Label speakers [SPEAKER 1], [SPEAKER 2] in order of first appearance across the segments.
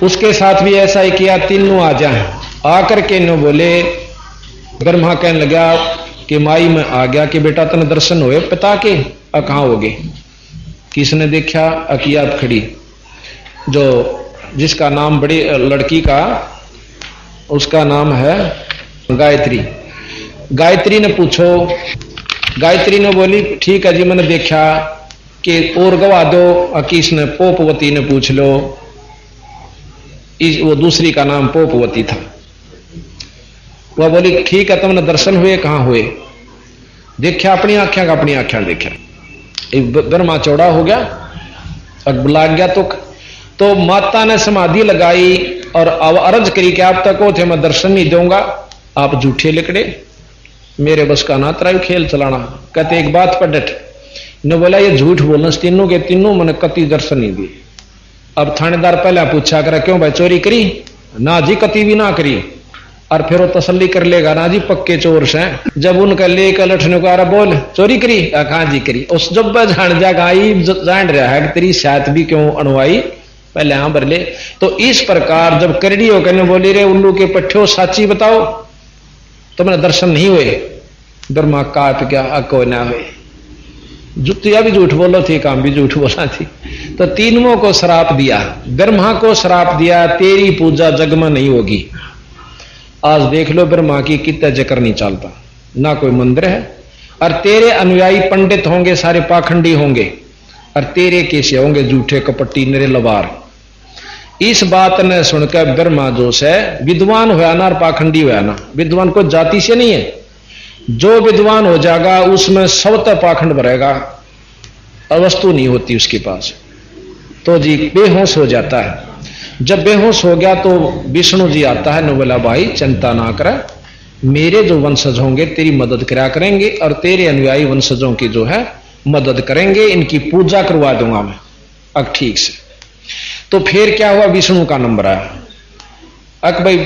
[SPEAKER 1] उसके साथ भी ऐसा ही किया, तीनों आ जाए। आकर के नो बोले, ब्रह्मा कहने लगा कि माई में आ गया कि बेटा तने दर्शन हुए पिता के? कहाँ हो गए? किसने देखा? अकियात खड़ी, जो जिसका नाम बड़ी लड़की का, उसका नाम है गायत्री। गायत्री ने पूछो, गायत्री ने बोली ठीक है जी मैंने देखा कि और गवा दो। किसने? पोपवती ने पूछ लो, वो दूसरी का नाम पोपवती था। वह बोली ठीक है तुमने दर्शन हुए? कहाँ हुए? देखा अपनी आंखें का, अपनी आंखें देखा। ब्रह्मा चौड़ा हो गया, अब लाग गया। तो माता ने समाधि लगाई और अब अर्ज करी कि आप तक थे मैं दर्शन नहीं दूंगा, आप झूठे लिकड़े, मेरे बस का ना तरायु खेल चलाना। कहते एक बात पर डट ने बोला ये झूठ बोलना, तीनों के तीनों मैंने कति दर्शन नहीं दिए। अब थानेदार पहले पूछा करा क्यों भाई चोरी करी? ना जी कति भी ना करी। और फिर वो तसल्ली कर लेगा ना जी पक्के चोर से। जब उनका लेकर लठने को आ रहा बोल चोरी करी? कहां जी करी। उस जब जान जागा जान रहा है कि तेरी शायद भी क्यों अणवाई, पहले यहां भर ले। तो इस प्रकार जब करड़ी हो कहने बोली रे उल्लू के पट्ठो साची बताओ तो मैंने दर्शन नहीं हुए। ब्रह्मा काट गया, अको ना हुए। जुतिया भी झूठ बोलो थी, काम भी झूठ बोला थी। तो तीनों को श्राप दिया, ब्रह्मा को श्राप दिया तेरी पूजा जग में नहीं होगी। आज देख लो ब्रह्मा की कितना जिक्र नहीं चलता, ना कोई मंदिर है। और तेरे अनुयायी पंडित होंगे, सारे पाखंडी होंगे, और तेरे कैसे होंगे झूठे कपट्टी निरे लबार। इस बात ने सुनकर ब्रह्मा जो है विद्वान होया ना और पाखंडी होया ना, विद्वान को जाति से नहीं है। जो विद्वान हो जाएगा उसमें सबता पाखंड भरेगा, अवस्तु नहीं होती उसके पास, तो जी बेहोश हो जाता है। जब बेहोश हो गया तो विष्णु जी आता है, ने बोला भाई चिंता ना कर, मेरे जो वंशज होंगे तेरी मदद करा करेंगे और तेरे अनुयायी वंशजों की जो है मदद करेंगे, इनकी पूजा करवा दूंगा मैं। अब ठीक से तो फिर क्या हुआ, विष्णु का नंबर आया। अक भाई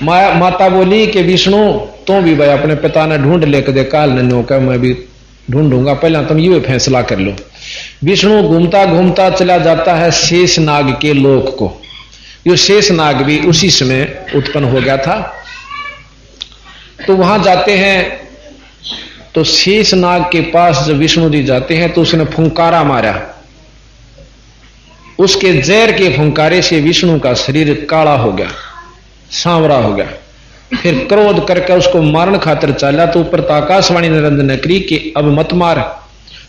[SPEAKER 1] माता बोली कि विष्णु तो भी भाई अपने पिता ने ढूंढ लेकर दे, काल ने का मैं भी ढूंढूंगा, पहले तुम ये फैसला कर लो। विष्णु घूमता घूमता चला जाता है शेष नाग के लोक को। ये शेष नाग भी उसी समय उत्पन्न हो गया था। तो वहां जाते हैं तो शेष नाग के पास जब विष्णु जी जाते हैं तो उसने फुंकारा मारा। उसके जहर के फुंकारे से विष्णु का शरीर काला हो गया, सांवरा हो गया। फिर क्रोध करके उसको मारन खातिर चाला तो ऊपर आकाशवाणी निरंजन ने करी कि अब मत मार,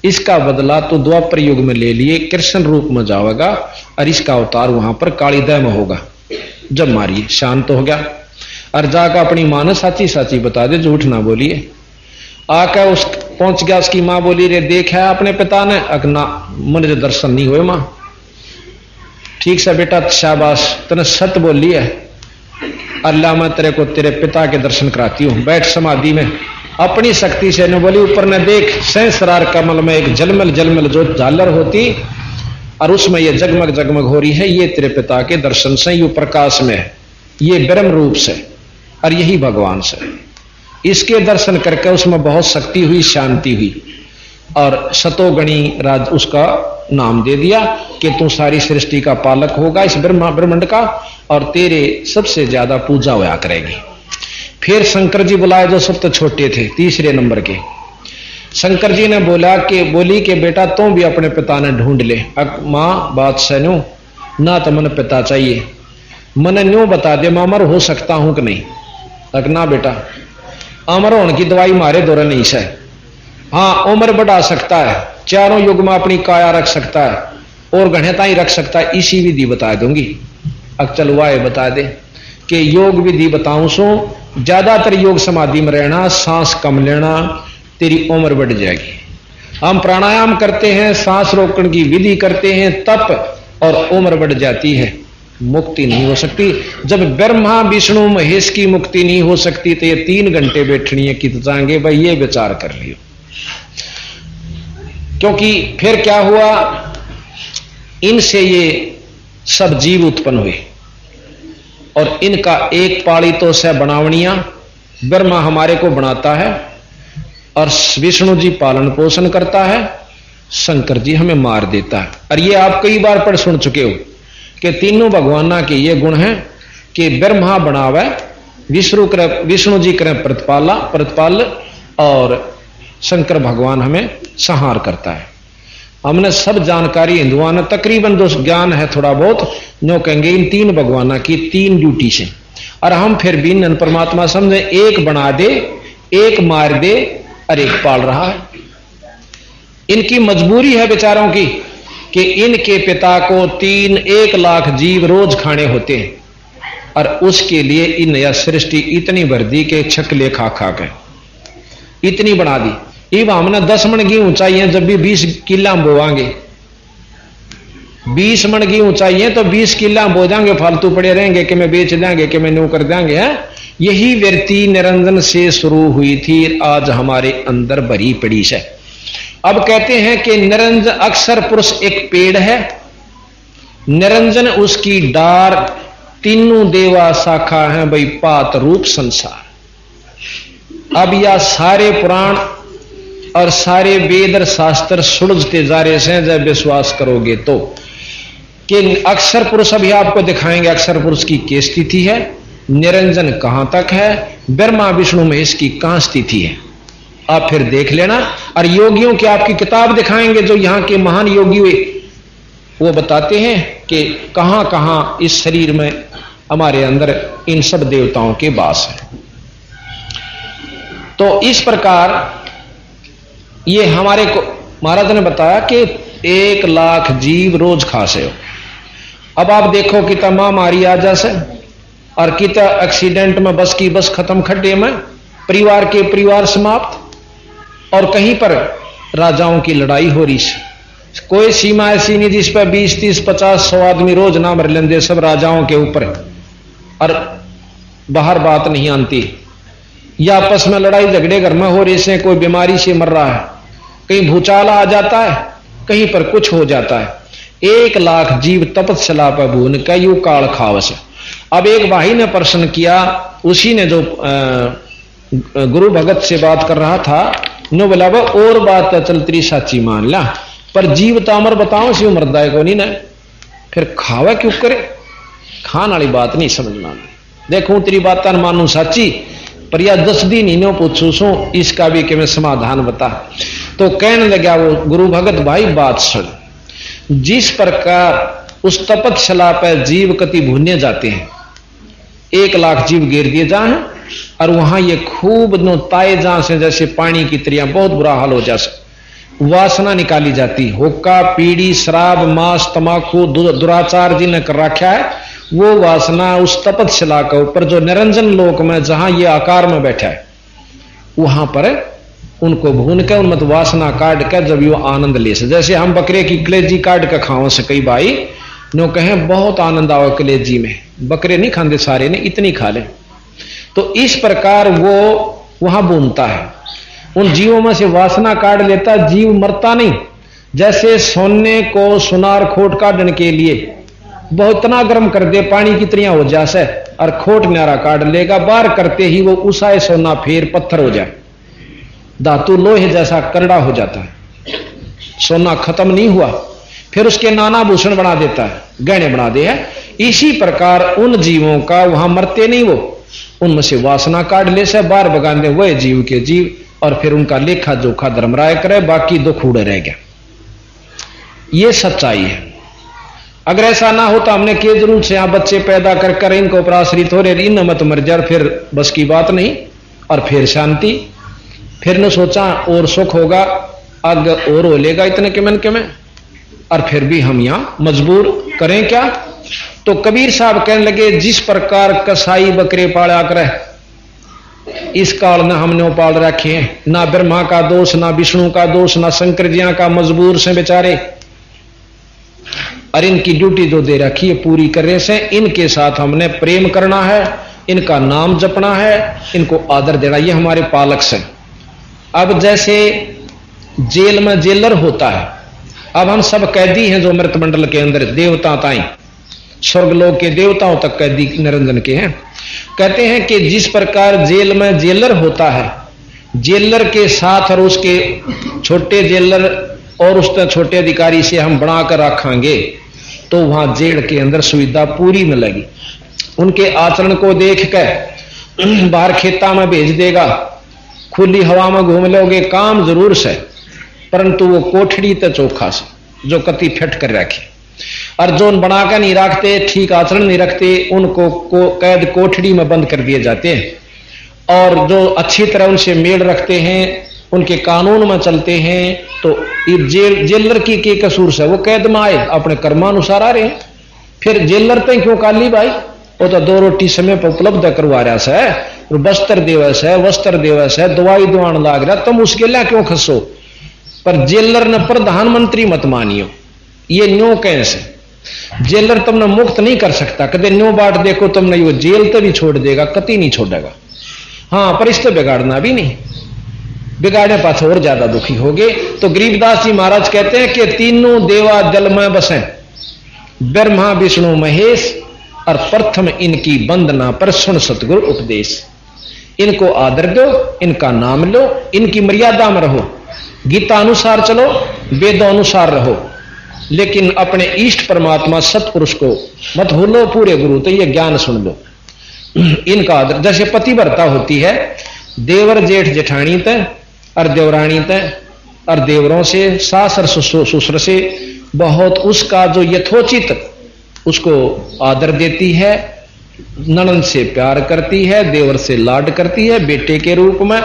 [SPEAKER 1] इसका बदला तो द्वापर युग में ले लिए, कृष्ण रूप में जाएगा और इसका अवतार वहां पर कालीदय में होगा। जब मारिए शांत हो गया और जाकर अपनी मां ने साची साची बता दे, झूठ ना बोलिए। आकर उस पहुंच गया, उसकी मां बोली रे देखा अपने पिता ने? अगना मुझे दर्शन नहीं हुए मां। ठीक से बेटा शाबाश, तने सत बोली है, अल्लाह मैं तेरे को तेरे पिता के दर्शन कराती हूं, बैठ समाधि में। अपनी शक्ति से ने बोली ऊपर ने देख, सहस्रार कमल में एक जलमल जलमल जो झालर होती और उसमें ये जगमग जगमग हो रही है, ये तेरे पिता के दर्शन से, ये प्रकाश में है, ये ब्रह्म रूप से और यही भगवान से। इसके दर्शन करके उसमें बहुत शक्ति हुई, शांति हुई और शतोगणी राज उसका नाम दे दिया कि तू सारी सृष्टि का पालक होगा इस ब्रह्मांड का और तेरे सबसे ज्यादा पूजा होया करेगी। फिर शंकर जी बुलाए जो सबसे छोटे थे, तीसरे नंबर के। शंकर जी ने बोली कि बेटा तुम भी अपने पिता ने ढूंढ ले। मां बात सैनो ना तो मन पिता चाहिए, मन न्यू बता दे मैं अमर हो सकता हूं कि नहीं। ना बेटा अमर होने की दवाई मारे दौरे नहीं से। हाँ उम्र बढ़ा सकता है, चारों युग में अपनी काया रख सकता है और घनेता ही रख सकता है, इसी विधि बता दूंगी। अब चल वाए बता दे कि योग विधि बताऊं सो, ज्यादातर योग समाधि में रहना, सांस कम लेना, तेरी उम्र बढ़ जाएगी। हम प्राणायाम करते हैं, सांस रोकने की विधि करते हैं, तप और उम्र बढ़ जाती है, मुक्ति नहीं हो सकती। जब ब्रह्मा विष्णु महेश की मुक्ति नहीं हो सकती तो ये 3 घंटे बैठनी है कि जाएंगे भाई, ये विचार कर लियो। क्योंकि फिर क्या हुआ, इनसे ये सब जीव उत्पन्न हुए और इनका एक पाली तो से बनावनिया। ब्रह्मा हमारे को बनाता है और विष्णु जी पालन पोषण करता है, शंकर जी हमें मार देता है। और ये आप कई बार पढ़ सुन चुके हो कि तीनों भगवाना के ये गुण हैं कि ब्रह्मा बनावे, विष्णु जी करें प्रतिपाल और शंकर भगवान हमें संहार करता है। हमने सब जानकारी हिंदुओं ने तकरीबन जो ज्ञान है थोड़ा बहुत नो कहेंगे इन तीन भगवाना की तीन ड्यूटी से, और हम फिर भी नन परमात्मा समझे एक बना दे, एक मार दे और एक पाल रहा है। इनकी मजबूरी है बेचारों की कि इनके पिता को 1 लाख जीव रोज खाने होते हैं, और उसके लिए इन यह सृष्टि इतनी भर दी कि छकले खा खा के इतनी बना दी। इब हमने 10 मन की ऊंचाई है, जब भी 20 किला बोवांगे, 20 मन की ऊंचाई है तो 20 किला बो जाएंगे, फालतू पड़े रहेंगे कि मैं बेच देंगे कि मैं न्यू कर देंगे। है यही वृत्ति निरंजन से शुरू हुई थी, आज हमारे अंदर भरी पड़ी है। अब कहते हैं कि निरंजन अक्षर पुरुष एक पेड़ है, निरंजन उसकी डार, तीनों देवा शाखा है भाई पात रूप संसार। अब यह सारे पुराण और सारे वेद और शास्त्र सुलझते जा रहे हैं जब विश्वास करोगे तो, कि अक्षर पुरुष अभी आपको दिखाएंगे अक्षर पुरुष की क्या स्थिति है, निरंजन कहां तक है, ब्रह्मा विष्णु महेश की कहां स्थिति है, आप फिर देख लेना। और योगियों की आपकी किताब दिखाएंगे, जो यहां के महान योगी हुए वो बताते हैं कि कहां कहां इस शरीर में हमारे अंदर इन सब देवताओं के वास है। तो इस प्रकार ये हमारे को महाराज ने बताया कि 1 लाख जीव रोज खासे हो। अब आप देखो कि महामारी आ जासे और कितना एक्सीडेंट में बस की बस खत्म, खड्डे में परिवार के परिवार समाप्त, और कहीं पर राजाओं की लड़ाई हो रही है। कोई सीमा ऐसी नहीं जिस पर 20, 30, 50, 100 आदमी रोज ना मर लेंगे, सब राजाओं के ऊपर, और बाहर बात नहीं आती। या आपस में लड़ाई झगड़े घर में हो रहे से, कोई बीमारी से मर रहा है, कहीं भूचाल आ जाता है, कहीं पर कुछ हो जाता है। 1 लाख जीव तपस्या पर भून का यू काल खावस। अब एक भाई ने प्रश्न किया, उसी ने जो गुरु भगत से बात कर रहा था, नो बोला वो और बात चलती साची मान ला, पर जीव तो अमर बताओ सी मरदा है को नहीं ना, फिर खावा क्यों करे, खान वाली बात नहीं समझ में आती। देखो तेरी बात मानू साची, पर या 10 दिन इन्हों पूछू सो इसका भी कि मैं समाधान बता। तो कहने लगा वो गुरु भगत भाई बात सुन, जिस प्रकार उस तपस्या पर जीव कति भूने जाते हैं, 1 लाख जीव घेर दिए जाए और वहां ये खूब नो ताए जहां से जैसे पानी की तरह बहुत बुरा हाल हो जाए, वासना निकाली जाती, हुक्का पीड़ी शराब मांस तमाकू दुराचार जिन्हें कर रखा है, वो वासना उस तपस्या के ऊपर जो निरंजन लोक में जहां ये आकार में बैठा है वहां पर उनको भून के उनमत वासना काट के जब यो आनंद ले से, जैसे हम बकरे की कलेजी काट के खाओ से कई भाई नो कहें बहुत आनंद आओ कलेजी में, बकरे नहीं खाते सारे ने, इतनी खा ले। तो इस प्रकार वो वहां भूनता है, उन जीवों में से वासना काट लेता, जीव मरता नहीं। जैसे सोने को सुनार खोट काटने के लिए बहुत इतना गर्म कर दे पानी की तरह हो जाए और खोट न्यारा काट लेगा, बार करते ही वो उसाए सोना फिर पत्थर हो जाए, धातु लोहे जैसा करड़ा हो जाता है, सोना खत्म नहीं हुआ, फिर उसके नाना भूषण बना देता है, गहने बना दे है। इसी प्रकार उन जीवों का वहां मरते नहीं, वो उनमें से वासना काट ले से बार बगान दे वह जीव के जीव, और फिर उनका लेखा जोखा धर्मराय करे, बाकी दुख उड़े रह गया। ये सच्चाई है। अगर ऐसा ना हो तो हमने के जरूर से यहां बच्चे पैदा कर इनको ऊपर आश्रित हो रहे, इन मत मर जा, फिर बस की बात नहीं, और फिर शांति, फिर न सोचा और सुख होगा, अग और हो लेगा इतने के मन के में, और फिर भी हम यहां मजबूर करें क्या। तो कबीर साहब कहने लगे, जिस प्रकार कसाई बकरे पाला करे इस काल में हमने पाल रखे हैं, ना ब्रह्मा का दोष, ना विष्णु का दोष, ना शंकर जिया का, मजबूर से बेचारे, और इनकी ड्यूटी जो दे रखी है पूरी करने से, इनके साथ हमने प्रेम करना है, इनका नाम जपना है, इनको आदर देना, ये हमारे पालक से। अब जैसे जेल में जेलर होता है, अब हम सब कैदी हैं जो मृत मंडल के अंदर, देवता ताई स्वर्गलोक के देवताओं तक कैदी निरंजन के हैं। कहते हैं कि जिस प्रकार जेल में जेलर होता है, जेलर के साथ और उसके छोटे जेलर और उस छोटे अधिकारी से हम बनाकर रखेंगे, तो वहां जेल के अंदर सुविधा पूरी मिलेगी। उनके आचरण को देख कर बाहर खेता में भेज देगा, खुली हवा में घूम लोगे, काम जरूर से, परंतु वो कोठड़ी तो चोखा से जो कति फिट कर रखे, और जो बनाकर नहीं रखते, ठीक आचरण नहीं रखते, उनको कैद कोठड़ी में बंद कर दिए जाते हैं। और जो अच्छी तरह उनसे मेल रखते हैं, उनके कानून में चलते हैं, तो जेलर की के कसूर से वो कैद में आए, अपने कर्मानुसार आ रहे हैं। फिर जेलर तो क्यों काली भाई, वो तो 2 रोटी समय पर उपलब्ध करवा रहा है, बस्तर दिवस है, वस्त्र दिवस है, दवाई दुआन लाग रहा, तुम उसके लिए क्यों खसो। पर जेलर ने प्रधानमंत्री मत मानियो, ये न्यो कैसे जेलर तुमने मुक्त नहीं कर सकता, कदे न्यो बाट देखो तुमने, वो जेल तो भी छोड़ देगा, कति नहीं छोड़ेगा। हाँ, पर इससे बिगाड़ना भी नहीं, बिगाड़ने पास और ज्यादा दुखी होगे। तो गरीबदास जी महाराज कहते हैं कि तीनों देवा जल में बसे, ब्रह्मा विष्णु महेश, और प्रथम इनकी वंदना पर सुन सतगुरु उपदेश। इनको आदर दो, इनका नाम लो, इनकी मर्यादा में रहो, गीता अनुसार चलो, वेदों अनुसार रहो, लेकिन अपने इष्ट परमात्मा सतपुरुष को मत भूलो, पूरे गुरु तो ये ज्ञान सुन लो। इनका आदर, जैसे पतिव्रता होती है, देवर जेठ जेठानी तय और देवरानी तय और देवरों से, सास और ससुर से बहुत उसका जो यथोचित उसको आदर देती है, ननद से प्यार करती है, देवर से लाड करती है बेटे के रूप में,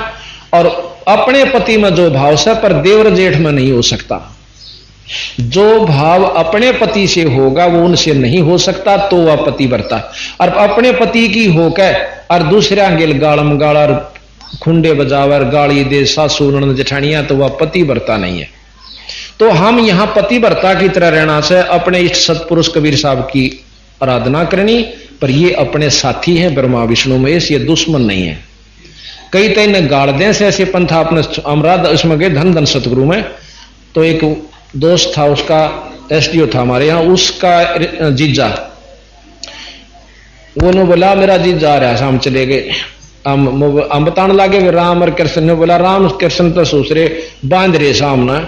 [SPEAKER 1] और अपने पति में जो भाव से, पर देवर जेठ में नहीं हो सकता। जो भाव अपने पति से होगा वो उनसे नहीं हो सकता, तो वह पतिव्रता। और अपने पति की होकर और दूसरे आंगेल गालम गाड़ खुंडे बजावर गाली दे सासू ननद जेठानियां, तो वह पतिव्रता नहीं है। तो हम यहां पतिव्रता की तरह रहना से अपने इष्ट सतपुरुष कबीर साहब की आराधना करनी, पर ये अपने साथी हैं ब्रह्मा विष्णु महेश, ये दुश्मन नहीं है। कई तय गाड़ दें से ऐसे पंथा अपने अमराध इसमें गए धन धन सतगुरु में, तो एक दोस्त था, उसका एसडीओ था हमारे यहाँ, उसका जीजा, वो ने बोला मेरा जीजा आ रहा, शाम चले गए, हम बताने लगे राम और कृष्ण ने बोला, राम कृष्ण तो दूसरे बांध रहे सामने,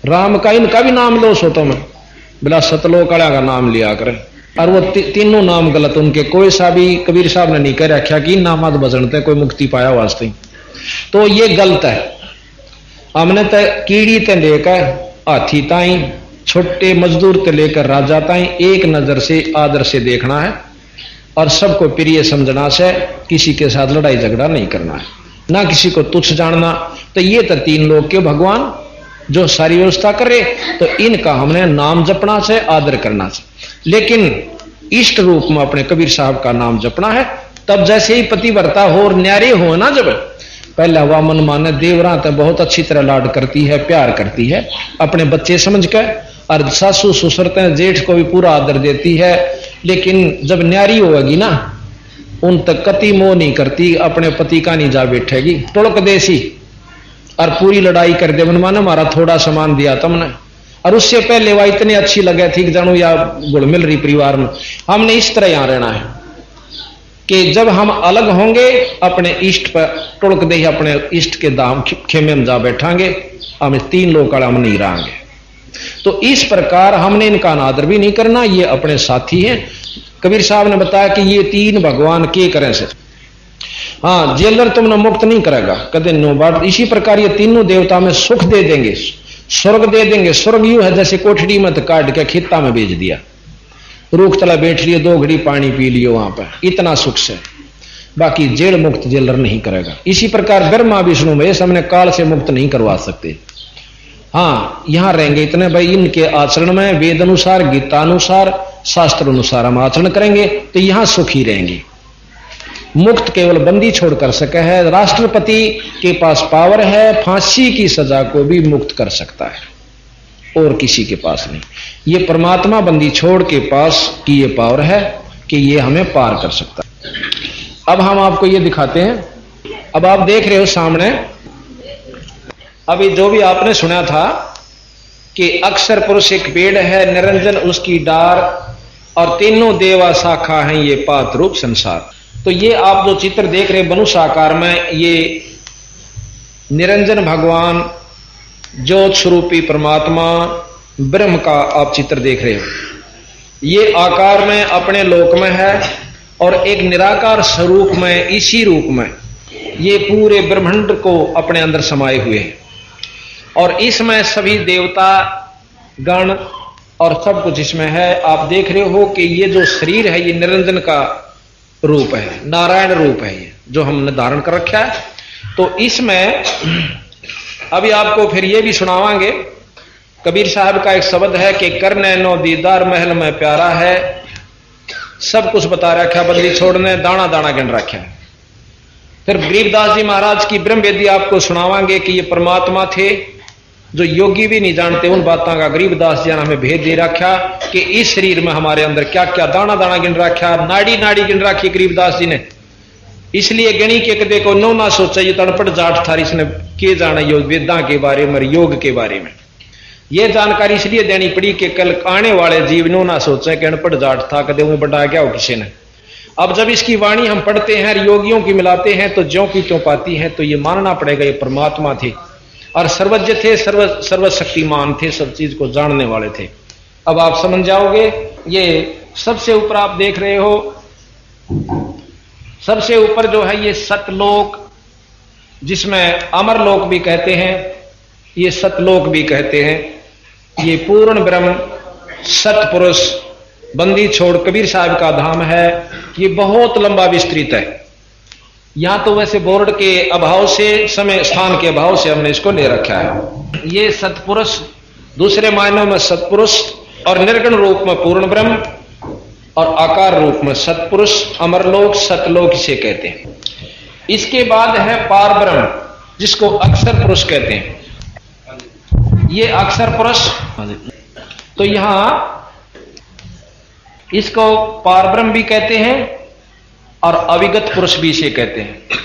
[SPEAKER 1] राम का इनका भी नाम लो सो तुम, बोला सतलोक का नाम लिया कर। और वो तीनों नाम गलत उनके, कोई सा भी कबीर साहब ने नहीं कह रखा कि नामाद बजनते कोई मुक्ति पाया वास्ते, तो ये गलत है। हमने तो कीड़ी ते लेकर हाथी ताई, छोटे मजदूर ते लेकर राजा ताई एक नजर से आदर से देखना है, और सबको प्रिय समझना से, किसी के साथ लड़ाई झगड़ा नहीं करना है, ना किसी को तुच्छ जानना। तो ये तो 3 लोग के भगवान जो सारी व्यवस्था करे, तो इनका हमने नाम जपना से, आदर करना से, लेकिन इष्ट रूप में अपने कबीर साहब का नाम जपना है। तब जैसे ही पतिव्रता हो और न्यारे हो ना, जब पहले हवा मन माने, देवरा तो बहुत अच्छी तरह लाड करती है, प्यार करती है अपने बच्चे समझ कर, और सासू ससुर जेठ को भी पूरा आदर देती है, लेकिन जब न्यारी होगी ना, उन तक कति मोह नहीं करती, अपने पति का नहीं जा बैठेगी, टुड़क देसी और पूरी लड़ाई कर दे, मनमाना हमारा थोड़ा सामान दिया तुमने, और उससे पहले वह इतनी अच्छी लगे थी कि जानू या गुड़ मिल रही परिवार में। हमने इस तरह यहां रहना है कि जब हम अलग होंगे, अपने इष्ट पर टुड़क दे, अपने इष्ट के दाम खेमे में जा बैठांगे, हम 3 लोग हम नहीं रहेंगे। तो इस प्रकार हमने इनका अनादर भी नहीं करना, ये अपने साथी हैं। कबीर साहब ने बताया कि ये 3 भगवान के करें से, हाँ जेलर तुमने मुक्त नहीं करेगा कदे नो बात। इसी प्रकार ये तीनों देवता में सुख दे देंगे, स्वर्ग दे देंगे। स्वर्ग यूं है जैसे कोठड़ी में काट के खेता में बेच दिया, रूख तला बैठ लियो, 2 घड़ी पानी पी लियो वहां पर, इतना सुख से। बाकी जेल मुक्त जेलर नहीं करेगा। इसी प्रकार ब्रह्मा विष्णु में हमने काल से मुक्त नहीं करवा सकते। हाँ यहां रहेंगे इतने भाई, इनके आचरण में वेद अनुसार, गीता अनुसार, शास्त्र अनुसार हम आचरण करेंगे तो यहां सुखी रहेंगे। मुक्त केवल बंदी छोड़ कर सके है। राष्ट्रपति के पास पावर है, फांसी की सजा को भी मुक्त कर सकता है, और किसी के पास नहीं। ये परमात्मा बंदी छोड़ के पास की ये पावर है कि ये हमें पार कर सकता है। अब हम आपको ये दिखाते हैं। अब आप देख रहे हो सामने, अभी जो भी आपने सुना था कि अक्षर पुरुष एक पेड़ है, निरंजन उसकी डार, और तीनों देवा शाखा हैं ये पात रूप संसार। तो ये आप जो चित्र देख रहे मनुष्य आकार में, ये निरंजन भगवान, ज्योत स्वरूपी परमात्मा, ब्रह्म का आप चित्र देख रहे हो। ये आकार में अपने लोक में है और एक निराकार स्वरूप में, इसी रूप में ये पूरे ब्रह्मांड को अपने अंदर समाये हुए हैं। और इसमें सभी देवता गण और सब कुछ इसमें है। आप देख रहे हो कि ये जो शरीर है ये निरंजन का रूप है, नारायण रूप है, ये जो हमने धारण कर रखा है। तो इसमें अभी आपको फिर ये भी सुनावांगे, कबीर साहब का एक शब्द है कि कर नैनो दीदार महल में प्यारा है, सब कुछ बता रखा, बंदी छोड़ने दाना दाना गिन रखा है। फिर गरीबदास जी महाराज की ब्रह्म वेदी आपको सुनावांगे कि ये परमात्मा थे, जो योगी भी नहीं जानते उन बातों का गरीबदास जी ने हमें भेद दे रखा कि इस शरीर में हमारे अंदर क्या क्या दाना दाना गिन रखा, नाड़ी नाड़ी गिन रखी गरीबदास जी ने। इसलिए गणी के कदे को नो ना सोचा, ये तड़पट जाट थारी इसने के जाना योग वेदा के बारे में, योग के बारे में। ये जानकारी इसलिए देनी पड़ी कि कल आने वाले जीवनों ना सोचे कि अनपढ़ जाट था, कदे वो बढ़ा गया हो किसी ने। अब जब इसकी वाणी हम पढ़ते हैं, योगियों की मिलाते हैं, तो ज्यों की त्यों पाती है। तो ये मानना पड़ेगा ये परमात्मा थे और सर्वज्ञ थे, सर्वशक्तिमान थे, सब चीज को जानने वाले थे। अब आप समझ जाओगे। ये सबसे ऊपर आप देख रहे हो, सबसे ऊपर जो है ये सतलोक, जिसमें अमरलोक भी कहते हैं, ये सतलोक भी कहते हैं। ये पूर्ण ब्रह्म सतपुरुष बंदी छोड़ कबीर साहब का धाम है। ये बहुत लंबा विस्तृत है। यहां तो वैसे बोर्ड के अभाव से, समय स्थान के अभाव से हमने इसको ले रखा है। ये सतपुरुष दूसरे मायनों में सतपुरुष और निर्गुण रूप में पूर्ण ब्रह्म और आकार रूप में सतपुरुष, अमरलोक, सतलोक इसे कहते हैं। इसके बाद है पार ब्रह्म, जिसको अक्षर पुरुष कहते हैं। ये अक्षर पुरुष, तो यहां इसको पार ब्रह्म भी कहते हैं और अविगत पुरुष भी इसे कहते हैं।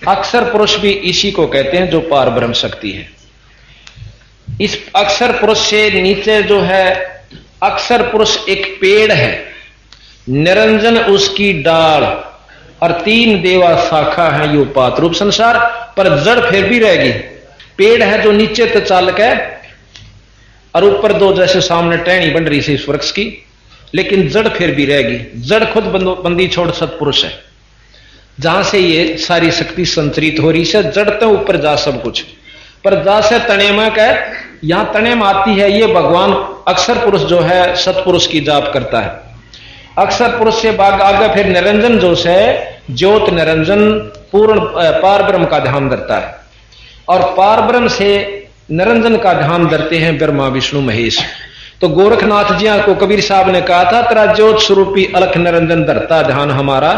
[SPEAKER 1] अक्षर पुरुष भी इसी को कहते हैं जो पार ब्रह्म शक्ति है। इस अक्षर पुरुष से नीचे जो है, अक्षर पुरुष एक पेड़ है, निरंजन उसकी डाल और तीन देवा शाखा है यो पात रूप संसार, पर जड़ फिर भी रहेगी। पेड़ है जो नीचे तो चाल के और ऊपर दो जैसे सामने टहनी बन रही है इस वृक्ष की, लेकिन जड़ फिर भी रहेगी। जड़ खुद बंदी छोड़ सतपुरुष है, जहां से ये सारी शक्ति संचरित हो रही है। जड़ तो ऊपर जा सब कुछ, पर जा से तने में कह, यहां तने में आती है ये भगवान अक्षर पुरुष जो है सतपुरुष की जाप करता है। अक्षर पुरुष से आगे फिर निरंजन जो है ज्योत निरंजन पूर्ण पार ब्रह्म का ध्यान धरता है। और पार ब्रह्म से निरंजन का ध्यान धरते हैं ब्रह्मा विष्णु महेश। तो गोरखनाथ जी को कबीर साहब ने कहा था, तेरा ज्योत स्वरूपी अलख निरंजन धरता ध्यान हमारा,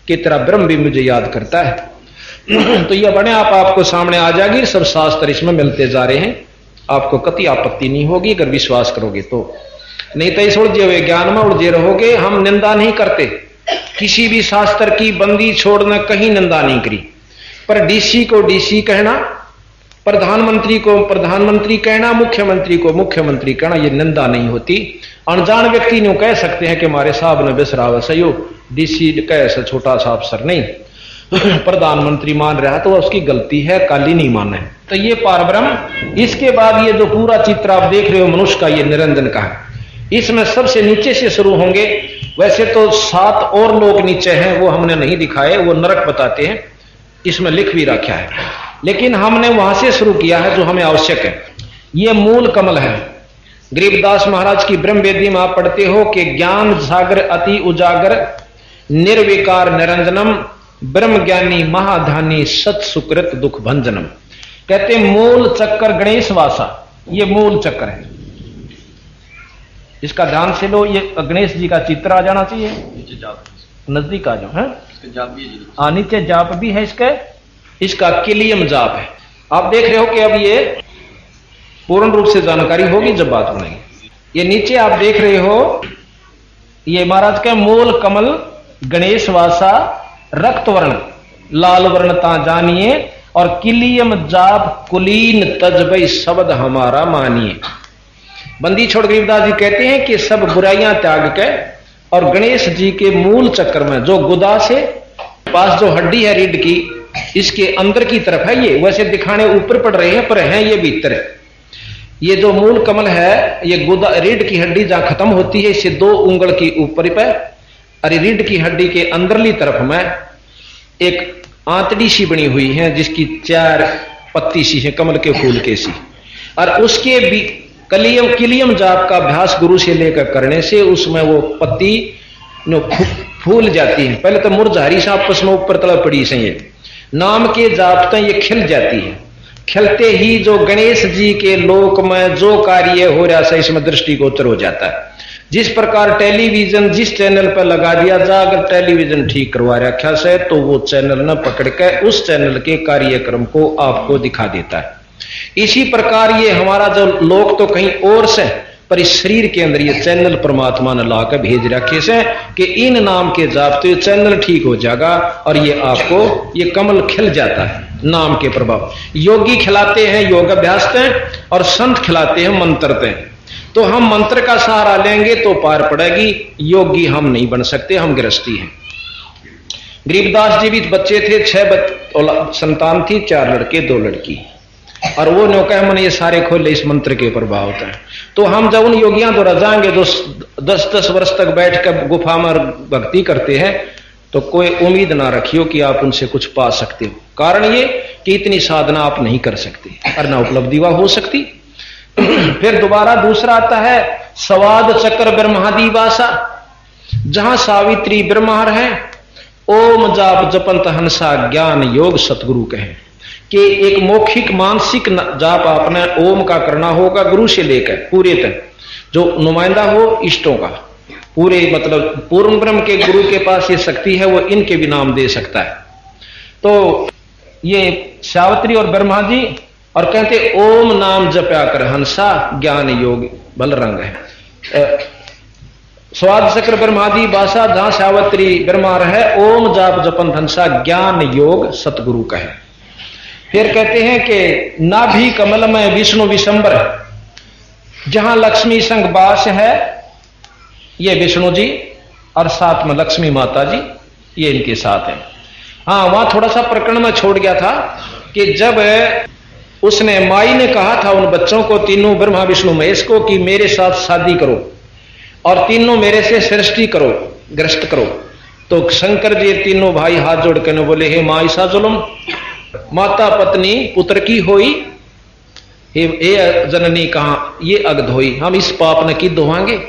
[SPEAKER 1] कि तेरा ब्रह्म भी मुझे याद करता है। तो यह बने आप आपको सामने आ जाएगी, सब शास्त्र इसमें मिलते जा रहे हैं। आपको कति आपत्ति नहीं होगी अगर विश्वास करोगे तो, नहीं तो इस उलझे हुए ज्ञान में उलझे रहोगे। हम निंदा नहीं करते, किसी भी शास्त्र की बंदी छोड़ना कहीं निंदा नहीं करी, पर डीसी को डीसी कहना, प्रधानमंत्री को प्रधानमंत्री कहना, मुख्यमंत्री को मुख्यमंत्री कहना, ये निंदा नहीं होती। अनजान व्यक्ति ने कह सकते हैं कि हमारे साहब ने बिसराव सही, डीसी कैसे छोटा सा अफसर नहीं, प्रधानमंत्री मान रहा तो उसकी गलती है, काली नहीं माने। तो ये पार ब्रह्म। इसके बाद ये जो पूरा चित्र आप देख रहे हो मनुष्य का, ये निरंजन का है। इसमें सबसे नीचे से शुरू होंगे। वैसे तो 7 और लोग नीचे हैं, वो हमने नहीं दिखाए, वो नरक बताते हैं, इसमें लिख भी रखा है, लेकिन हमने वहां से शुरू किया है जो हमें आवश्यक है। ये मूल कमल है। गरीबदास महाराज की ब्रह्म वेदी में आप पढ़ते हो कि ज्ञान सागर अति उजागर निर्विकार निरंजनम ब्रह्म ज्ञानी महाधानी सत सुकृत दुख भंजनम। कहते मूल चक्कर गणेश वासा, ये मूल चक्कर है। इसका ध्यान से लो, ये गणेश जी का चित्र आ जाना चाहिए, नजदीक आ जाओ। है नीचे जाप भी है इसका किलियम जाप है। आप देख रहे हो कि अब ये पूर्ण रूप से जानकारी होगी जब बात बनेगी। ये नीचे आप देख रहे हो, ये महाराज का मूल कमल गणेश वासा रक्त वर्ण लाल वर्ण ता जानिए और किलियम जाप कुलीन तजबई शब्द हमारा मानिए। बंदी छोड़ गरीबदास जी कहते हैं कि सब बुराइयां त्याग के और गणेश जी के मूल चक्कर में जो गुदा से पास जो हड्डी है रीढ़ की, इसके अंदर की तरफ है। ये वैसे दिखाने ऊपर पड़ रहे हैं पर हैं ये भीतर है। ये जो मूल कमल है, ये गुदा रीढ़ की हड्डी जहां खत्म होती है, इससे 2 उंगल की ऊपर पे, अरे रीढ़ की हड्डी के अंदरली तरफ में एक आंतड़ी सी बनी हुई है, जिसकी 4 पत्ती सी है कमल के फूल के सी, और उसके भी किलियम जाप का अभ्यास गुरु से लेकर करने से उसमें वो पत्ती फूल जाती है। पहले तो मुरझारी से आपस में ऊपर तला पड़ी से, ये नाम के जाप ये खिल जाती है। खिलते ही जो गणेश जी के लोक में जो कार्य हो रहा है इसमें दृष्टिगोचर हो जाता है। जिस प्रकार टेलीविजन जिस चैनल पर लगा दिया जा, अगर टेलीविजन ठीक करवा रखा से तो वो चैनल न पकड़ के उस चैनल के कार्यक्रम को आपको दिखा देता है। इसी प्रकार ये हमारा जो लोक तो कहीं और से, पर इस शरीर के अंदर ये चैनल परमात्मा ने लाकर भेज रखे से कि इन नाम के जाप तो ये चैनल ठीक हो जाएगा और ये आपको ये कमल खिल जाता है नाम के प्रभाव। योगी खिलाते हैं योग अभ्यास और संत खिलाते हैं मंत्र। तो हम मंत्र का सहारा लेंगे तो पार पड़ेगी, योगी हम नहीं बन सकते, हम गृहस्थी हैं। गरीबदास जी भी बच्चे थे, 6 संतान थी, 4 लड़के 2 लड़की, और वो नो कहे मैंने ये सारे खोले इस मंत्र के प्रभाव होता है। तो हम जब उन योगियां द्वारा जाएंगे जो 10-10 वर्ष तक बैठकर गुफा में भक्ति करते हैं, तो कोई उम्मीद ना रखियो कि आप उनसे कुछ पा सकते हो। कारण ये कि इतनी साधना आप नहीं कर सकते और ना उपलब्धि वह हो सकती। फिर दोबारा दूसरा आता है स्वाद चक्र ब्रह्मादिवासा, जहां सावित्री ब्रह्मार है, ओम जाप जपंत हंसा ज्ञान योग सतगुरु कहे कि एक मौखिक मानसिक जाप आपने ओम का करना होगा गुरु से लेकर पूरे तक, जो नुमाइंदा हो इष्टों का पूरे, मतलब पूर्ण ब्रह्म के गुरु के पास ये शक्ति है, वो इनके भी नाम दे सकता है। तो ये सावित्री और ब्रह्मा जी, और कहते ओम नाम जप्या कर हंसा ज्ञान योग बल रंग है। स्वाद चक्र ब्रह्मादि भाषा जहां सावित्री ब्रह्मा है, ओम जाप जपन हंसा ज्ञान योग सतगुरु कहे। फिर कहते हैं कि नाभि कमल में विष्णु विशंबर, जहां लक्ष्मी संग बास है, ये विष्णु जी और साथ में लक्ष्मी माता जी, ये इनके साथ है। हाँ, वहां थोड़ा सा प्रकरण में छोड़ गया था कि जब उसने माई ने कहा था उन बच्चों को, तीनों ब्रह्मा विष्णु महेश को, कि मेरे साथ शादी करो और तीनों मेरे से सृष्टि करो, ग्रस्त करो। तो शंकर जी तीनों भाई हाथ जोड़ के बोले, हे माँ ईसा जुलम, माता पत्नी पुत्र की होई, हे जननी कहाँ ये अगध होई, हम इस पाप ने की दोहांगे।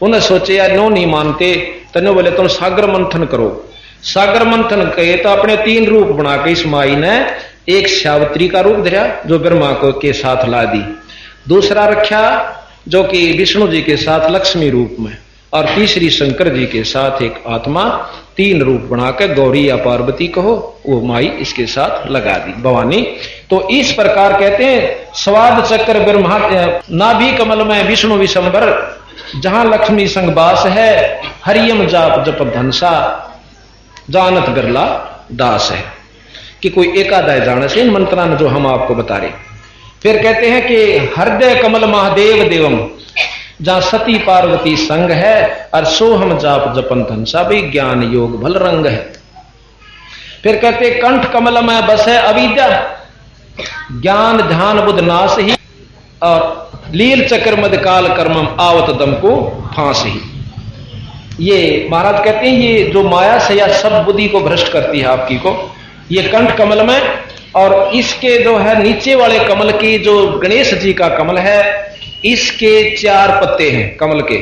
[SPEAKER 1] उन्हें सोचे यार नो नहीं मानते, तने बोले तुम सागर मंथन करो। सागर मंथन कहे तो अपने 3 रूप बना के इस माई ने एक सावित्री का रूप धरा जो ब्रह्मा को के साथ ला दी, दूसरा रखा जो कि विष्णु जी के साथ लक्ष्मी रूप में, और तीसरी शंकर जी के साथ एक आत्मा, 3 रूप बनाकर गौरी या पार्वती कहो, वो माई इसके साथ लगा दी भवानी। तो इस प्रकार कहते हैं स्वाद चक्र ब्रह्मा नाभि कमल में विष्णु विशंबर, जहां लक्ष्मी संग बास है, हरियम जाप जप धनसा जानत बिरला दास है। कि कोई एकादय जाने से इन मंत्रा जो हम आपको बता रहे। फिर कहते हैं कि हृदय कमल महादेव देवम, जहां सती पार्वती संग है, और सोहम जाप जपन धनसा भी ज्ञान योग भल रंग है। फिर कहते कंठ कमल में बस है अविद्या, ज्ञान ध्यान बुद्ध नाश ही, और लील चक्र मद काल कर्मम आवत दम को फांस ही। ये महाराज कहते हैं ये जो माया से या सब बुद्धि को भ्रष्ट करती है आपकी को, ये कंठ कमल में, और इसके जो है नीचे वाले कमल की जो गणेश जी का कमल है, इसके 4 पत्ते हैं कमल के।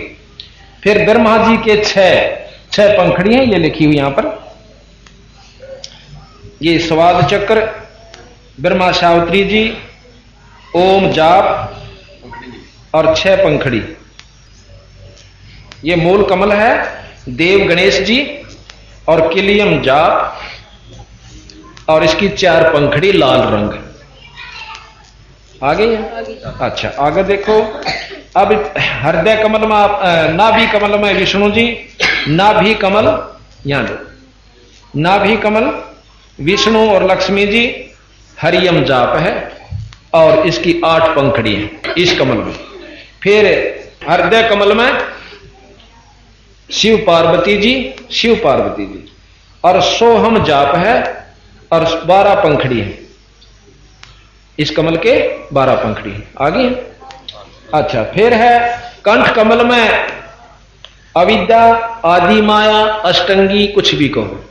[SPEAKER 1] फिर ब्रह्मा जी के 6 पंखड़ी हैं, ये लिखी हुई यहां पर। ये स्वाद चक्र, ब्रह्मा सावित्री जी, ओम जाप और 6 पंखड़ी, ये मूल कमल है। देव गणेश जी और किलियम जाप, और इसकी 4 पंखड़ी लाल रंग। आगे अच्छा आगे देखो। अब हृदय कमल में आप नाभि कमल में विष्णु जी, नाभि कमल यहां दो, नाभि कमल विष्णु और लक्ष्मी जी, हरियम जाप है, और इसकी 8 पंखड़ी है इस कमल में। फिर हृदय कमल में शिव पार्वती जी, और सोहम जाप है, और 12 पंखड़ी है इस कमल के, 12 पंखड़ी है। आगे अच्छा, फिर है कंठ कमल में अविद्या, आदि माया, अष्टंगी, कुछ भी कहो,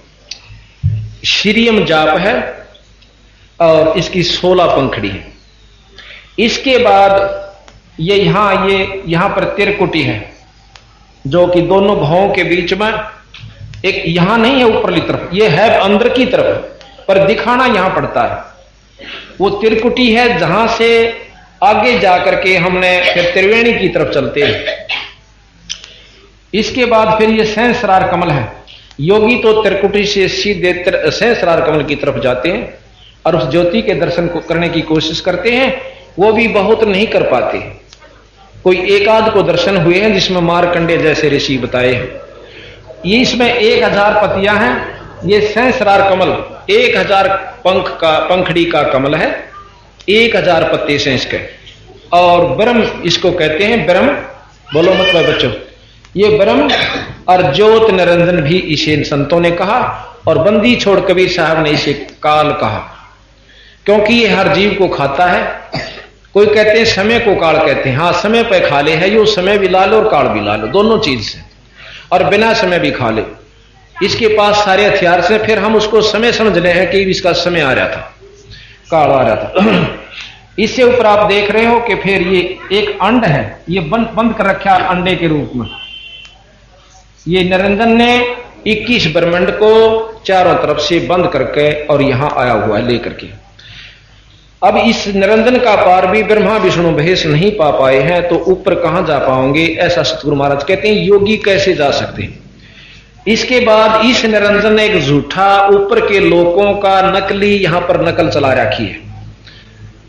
[SPEAKER 1] श्रीयम जाप है और इसकी 16 पंखड़ी है। इसके बाद ये यहां पर त्रिकुटी है, जो कि दोनों भावों के बीच में, एक यहां नहीं है ऊपरली तरफ, ये है अंदर की तरफ, पर दिखाना यहां पड़ता है। वो त्रिकुटी है जहां से आगे जाकर के हमने फिर त्रिवेणी की तरफ चलते हैं। इसके बाद फिर ये सहस्रार कमल है। योगी तो त्रिकुटी से सीधे सहस्रार कमल की तरफ जाते हैं और उस ज्योति के दर्शन को करने की कोशिश करते हैं, वो भी बहुत नहीं कर पाते। कोई एक आध को दर्शन हुए हैं जिसमें मार्कंडे जैसे ऋषि बताए हैं। ये इसमें 1000 पतियां हैं। ये सहस्रार कमल 1000 पंखड़ी का कमल है, 1000 पत्ते से इसके। और ब्रह्म इसको कहते हैं, ब्रह्म बोलो मतलब बच्चों, ये ब्रह्म और ज्योत निरंजन भी इसे संतों ने कहा, और बंदी छोड़ कबीर साहब ने इसे काल कहा, क्योंकि ये हर जीव को खाता है। कोई कहते हैं समय को काल कहते हैं, हाँ समय पे खा ले है, ये समय भी ला लो और काल भी ला लो, दोनों चीज से, और बिना समय भी खा ले। इसके पास सारे हथियार से, फिर हम उसको समय समझ रहे हैं कि इसका समय आ रहा था, काल आ रहा था। इससे ऊपर आप देख रहे हो कि फिर ये एक अंड है, ये बंद कर रखा अंडे के रूप में। ये निरंजन ने 21 ब्रह्मांड को चारों तरफ से बंद करके और यहां आया हुआ है लेकर के। अब इस निरंजन का पार भी ब्रह्मा विष्णु महेश नहीं पा पाए हैं, तो ऊपर कहां जा पाओगे, ऐसा सतगुरु महाराज कहते हैं। योगी कैसे जा सकते हैं? इसके बाद इस निरंजन ने एक झूठा ऊपर के लोकों का नकली यहां पर नकल चला रखी है।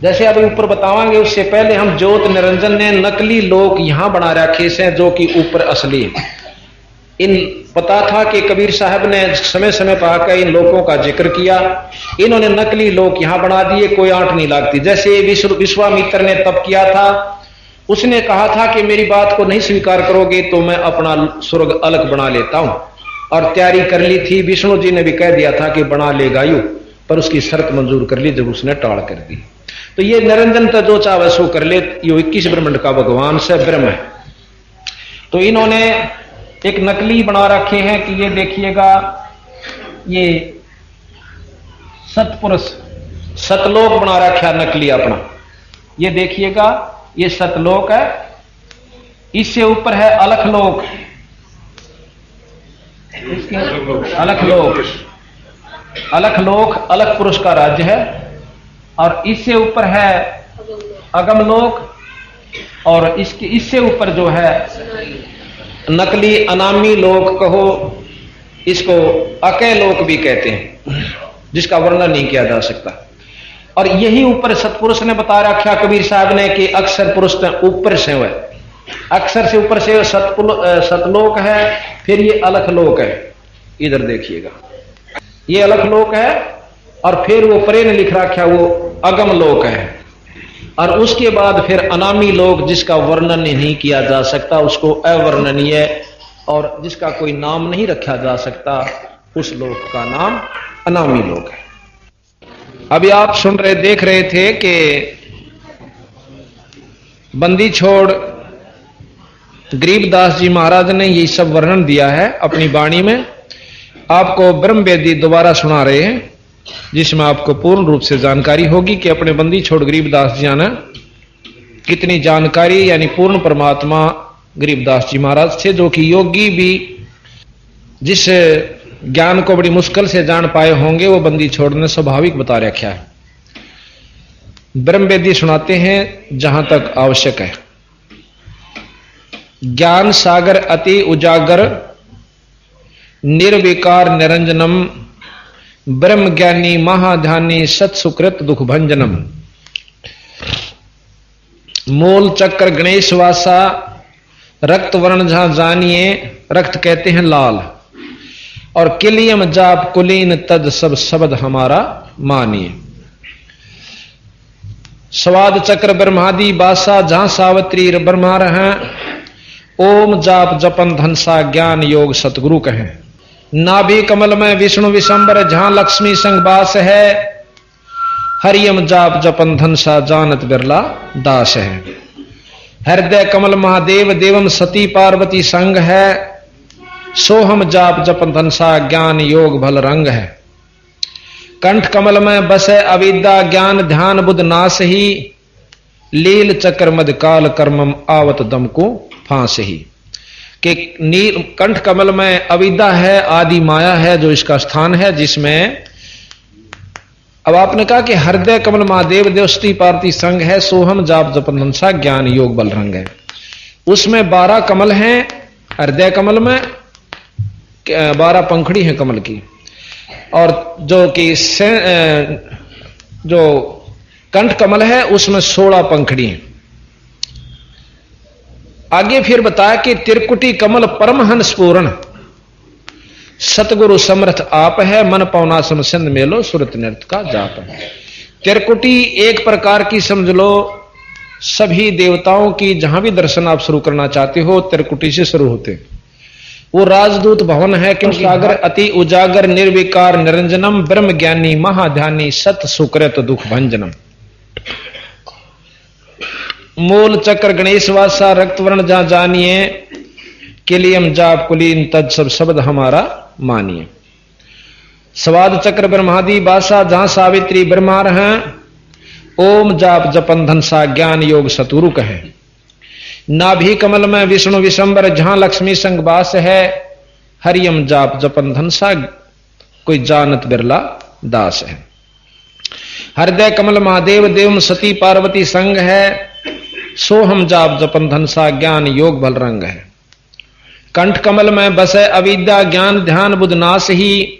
[SPEAKER 1] जैसे अभी ऊपर बतावांगे, उससे पहले हम ज्योत निरंजन ने नकली लोक यहां बना रखे से, जो कि ऊपर असली है। इन पता था कि कबीर साहब ने समय समय पर आकर इन लोकों का जिक्र किया, इन्होंने नकली लोक यहां बना दिए, कोई आंट नहीं लगती। जैसे विश्वामित्र ने तप किया था, उसने कहा था कि मेरी बात को नहीं स्वीकार करोगे तो मैं अपना स्वर्ग अलग बना लेता हूं, और तैयारी कर ली थी। विष्णु जी ने भी कह दिया था कि बना लेगा यू, पर उसकी शर्त मंजूर कर ली जब उसने टाल कर दी। तो ये निरंजन तो जो चाहे सो कर ले, ये 21 ब्रह्मांड का भगवान से ब्रह्म है। तो इन्होंने एक नकली बना रखे हैं कि ये देखिएगा, ये सतपुरुष सतलोक बना रखा है नकली अपना। ये देखिएगा, ये सतलोक है, इससे ऊपर है अलखलोक, अलखलोक, अलखलोक अलख पुरुष का राज्य है, और इससे ऊपर है अगमलोक, और इससे ऊपर जो है नकली अनामी लोक कहो, इसको अकय लोक भी कहते हैं, जिसका वर्णन नहीं किया जा सकता। और यही ऊपर सतपुरुष ने बता रखा कबीर साहब ने कि अक्षर पुरुष ऊपर से है, अक्षर से ऊपर से सतलोक है, फिर ये अलखलोक है। इधर देखिएगा, ये अलखलोक है, और फिर वो परे ने लिख रखा वो अगम लोक है, और उसके बाद फिर अनामी लोक, जिसका वर्णन नहीं किया जा सकता, उसको अवर्णनीय और जिसका कोई नाम नहीं रखा जा सकता, उस लोक का नाम अनामी लोक है। अभी आप सुन रहे देख रहे थे कि बंदी छोड़ गरीबदास जी महाराज ने ये सब वर्णन दिया है अपनी वाणी में। आपको ब्रह्मवेदी दोबारा सुना रहे हैं, जिसमें आपको पूर्ण रूप से जानकारी होगी कि अपने बंदी छोड़ गरीबदास जी ने कितनी जानकारी, यानी पूर्ण परमात्मा गरीबदास जी महाराज थे, जो कि योगी भी जिस ज्ञान को बड़ी मुश्किल से जान पाए होंगे, वो बंदी छोड़ ने स्वाभाविक बता रखा है। ब्रह्मवेदी सुनाते हैं जहां तक आवश्यक है। ज्ञान सागर अति उजागर निर्विकार निरंजनम ब्रह्म ज्ञानी महाध्यानी सत्सुकृत दुख भंजनम। मूल चक्र गणेश वासा रक्त वर्ण जहां जानिए, रक्त कहते हैं लाल, और किलियम जाप कुलीन तद सब शब्द हमारा मानिए। स्वाद चक्र ब्रह्मादि बासा जहां सावित्री ब्रह्मा रहे, ओम जाप जपन धनसा ज्ञान योग सतगुरु कहें। नाभि कमल में विष्णु विशंबर जहां लक्ष्मी संग बास है, हरियम जाप जपन धनसा जानत बिरला दास है। हृदय कमल महादेव देवम सती पार्वती संग है, सोहम जाप जपन धनसा ज्ञान योग भल रंग है। कंठ कमल में बसे अविद्या ज्ञान ध्यान बुध नाश ही, लील चक्र मद काल कर्मम आवत दम को फांस ही। कि नील कंठ कमल में अविद्या है, आदि माया है जो इसका स्थान है, जिसमें अब आपने कहा कि हृदय कमल महादेव देवस्ती पार्वती संग है, सोहम जाप जपन धनसा ज्ञान योग बल रंग है। उसमें 12 कमल हैं हृदय कमल में, 12 पंखड़ी हैं कमल की, और जो कि जो कंठ कमल है उसमें 16 पंखड़ी हैं। आगे फिर बताया कि त्रिकुटी कमल परमहंस पूर्ण, सतगुरु समर्थ आप है, मन पवना समसिंध मेलो सुरत नृत्य का जाप है। त्रिकुटी एक प्रकार की समझ लो सभी देवताओं की, जहां भी दर्शन आप शुरू करना चाहते हो त्रिकुटी से शुरू होते। वो राजदूत भवन है, क्योंकि सागर अति उजागर निर्विकार निरंजनम ब्रह्म ज्ञानी महाध्यानी सत सुकृत दुख भंजनम। मूल चक्र गणेश वासा रक्त वर्ण जहां जानिए, किलियम जाप कुलीन तज सब शब्द हमारा मानिए। स्वाद चक्र ब्रह्मादि बासा जहां सावित्री ब्रह्मा हैं, ओम जाप जपन धनसा ज्ञान योग सतुरु कहे। नाभि कमल में विष्णु विशंबर जहां लक्ष्मी संग वास है, हरियम जाप जपन धनसा कोई जानत बिरला दास है। हृदय कमल महादेव देवम सती पार्वती संग है, सोहम जाप जपन धनसा ज्ञान योग बल रंग है। कंठ कमल में बसे अविद्या ज्ञान ध्यान बुध नाश ही,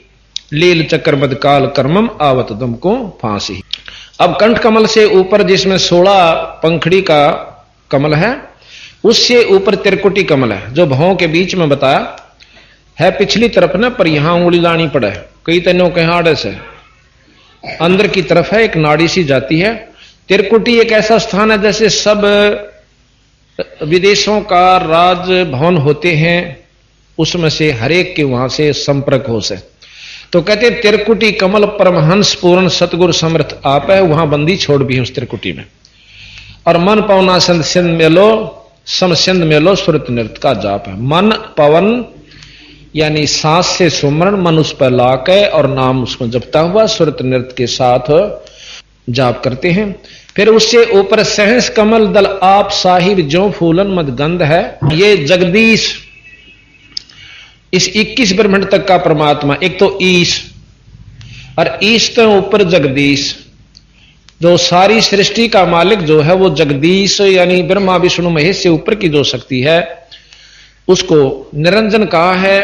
[SPEAKER 1] लील चक्र मद काल कर्मम आवत दम को फांसी। अब कंठ कमल से ऊपर जिसमें 16 पंखड़ी का कमल है, उससे ऊपर त्रिकुटी कमल है, जो भवों के बीच में बताया है पिछली तरफ ना, पर यहां उंगली लानी पड़े, कई तनों के हाड़े से अंदर की तरफ है, एक नाड़ी सी जाती है। त्रिकुटी एक ऐसा स्थान है जैसे सब विदेशों का राज भवन होते हैं, उसमें से हरेक के वहां से संपर्क हो से, तो कहते त्रिकुटी कमल परमहंस पूर्ण सतगुरु समर्थ आप है, वहां बंदी छोड़ भी है उस त्रिकुटी में। और मन पवना संत सिंध मेलो समसिंध मेलो सुरत नृत्य का जाप है। मन पवन यानी सांस से सुमरण, मन उस पर लाके और नाम उसमें जपता हुआ सुरत नृत्य के साथ जाप करते हैं। फिर उससे ऊपर सहस कमल दल आप साहिब जो फूलन मद गंध है, ये जगदीश इस 21 ब्रह्मांड तक का परमात्मा, एक तो ईश और ईश तो ऊपर जगदीश, जो सारी सृष्टि का मालिक जो है वो जगदीश यानी ब्रह्मा विष्णु महेश से ऊपर की जो शक्ति है उसको निरंजन कहा है।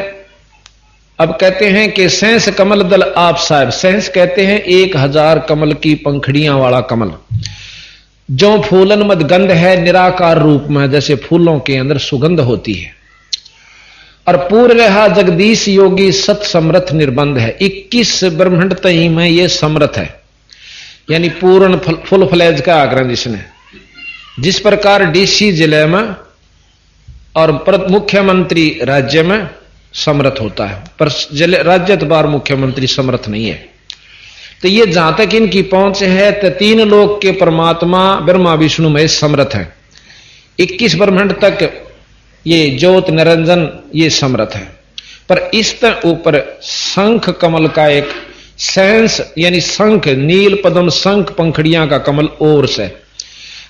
[SPEAKER 1] अब कहते हैं कि सहस कमल दल आप साहिब, सहस कहते हैं 1000 कमल की पंखड़ियां वाला कमल, जो फूलन मद गंध है, निराकार रूप में जैसे फूलों के अंदर सुगंध होती है। और पूर्ण रहा जगदीश योगी सत समर्थ निर्बंध है, 21 ब्रह्मांड तई में ये समर्थ है, यानी पूर्ण फुल फ्लैज का आग्रह जिसने, जिस प्रकार डीसी जिले में और मुख्यमंत्री राज्य में समर्थ होता है, पर राज्यतबार मुख्यमंत्री समर्थ नहीं है। तो ये जहां तक इनकी पहुंच है तो 3 लोक के परमात्मा ब्रह्मा विष्णु महेश समर्थ है, 21 ब्रह्मांड तक ये ज्योत निरंजन ये समर्थ है। पर इस ऊपर शंख कमल का एक सेंस यानी शंख नील पद्म शंख पंखड़ियां का कमल और से,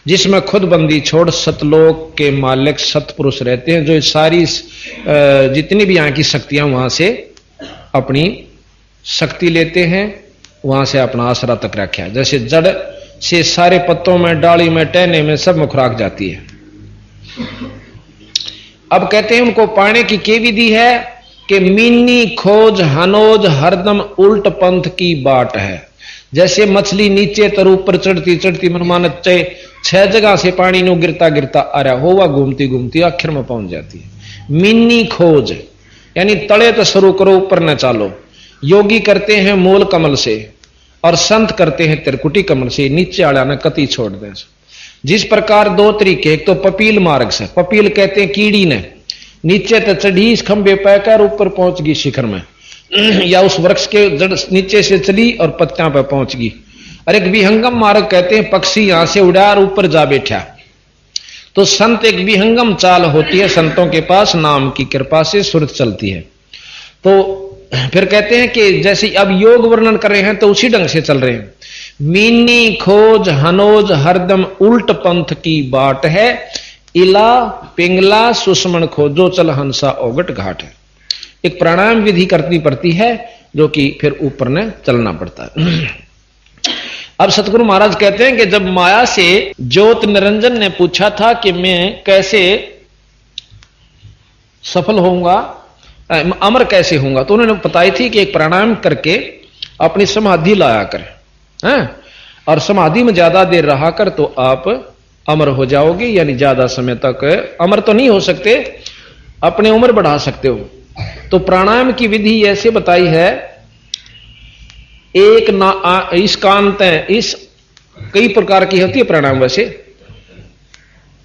[SPEAKER 1] जिसमें खुद बंदी छोड़ सतलोक के मालिक सतपुरुष रहते हैं, जो सारी जितनी भी यहाँ की शक्तियां वहां से अपनी शक्ति लेते हैं, वहां से अपना आसरा तक रखा है। जैसे जड़ से सारे पत्तों में डाली में टहने में सब में खुराक जाती है। अब कहते हैं उनको पाने की के विधि है कि मीनी खोज हनोज हरदम उल्ट पंथ की बाट है। जैसे मछली नीचे तर ऊपर चढ़ती चढ़ती मनमानत 6 जगह से पानी नो गिरता गिरता आ रहा हो, वह घूमती घूमती आखिर में पहुंच जाती है। मीनी खोज यानी तले तो शुरू करो ऊपर न चालो। योगी करते हैं मूल कमल से और संत करते हैं त्रिकुटी कमल से, नीचे आड़ा न कति छोड़ दें। जिस प्रकार 2 तरीके, एक तो पपील मार्ग से, पपील कहते हैं कीड़ी ने नीचे तो चढ़ी इस खंबे पैकर ऊपर पहुंच गई शिखर में, या उस वृक्ष के जड़ नीचे से चली और पत्तियां पर पहुंच गई। और एक विहंगम मार्ग कहते हैं पक्षी यहां से उड़ा और ऊपर जा बैठा। तो संत एक विहंगम चाल होती है, संतों के पास नाम की कृपा से सुरत चलती है। तो फिर कहते हैं कि जैसे अब योग वर्णन कर रहे हैं तो उसी ढंग से चल रहे हैं। मीनी खोज हनोज हरदम उल्ट पंथ की बाट है, इला पिंगला सुषमन खोजो चल हंसा ओगट घाट है। एक प्राणायाम विधि करनी पड़ती है जो कि फिर ऊपर ने चलना पड़ता है। अब सतगुरु महाराज कहते हैं कि जब माया से ज्योत निरंजन ने पूछा था कि मैं कैसे सफल होऊंगा, अमर कैसे होऊंगा, तो उन्होंने बताई थी कि एक प्राणायाम करके अपनी समाधि लाया कर, और समाधि में ज्यादा देर रहा कर तो आप अमर हो जाओगे, यानी ज्यादा समय तक अमर तो नहीं हो सकते, अपनी उम्र बढ़ा सकते हो। तो प्राणायाम की विधि ऐसे बताई है, एक इस कांत इस कई प्रकार की होती है प्राणायाम। वैसे